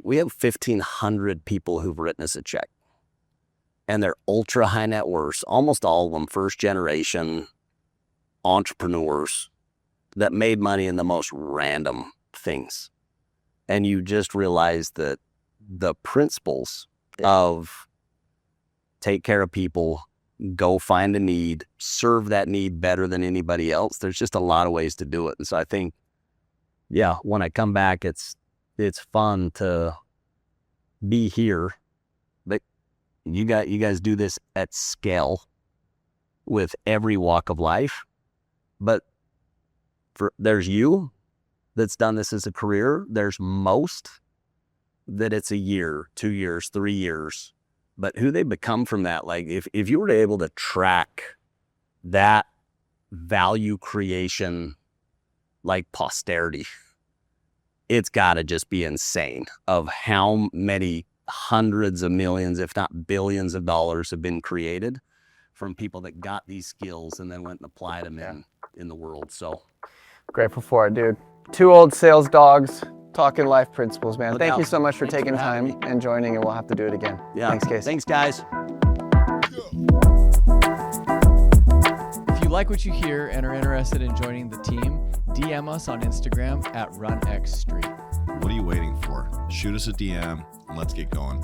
we have 1,500 people who've written us a check. And they're ultra high net worths, almost all of them first generation entrepreneurs that made money in the most random things. And you just realize that the principles of take care of people, go find a need, serve that need better than anybody else. There's just a lot of ways to do it. And so I think, when I come back, it's fun to be here. You guys do this at scale with every walk of life, but there's you that's done this as a career. There's most that it's a year, 2 years, 3 years, but who they become from that. If you were able to track that value creation, posterity, it's got to just be insane of how many hundreds of millions, if not billions of dollars have been created from people that got these skills and then went and applied them in the world. So grateful for it, dude. 2 old sales dogs talking life principles, man. No Thank doubt. you so much for Thanks taking for time having me. and joining, and we'll have to do it again. Yeah. Thanks, Casey. Thanks, guys. If you like what you hear and are interested in joining the team, DM us on Instagram at RunXStreet. What are you waiting for? Shoot us a DM and let's get going.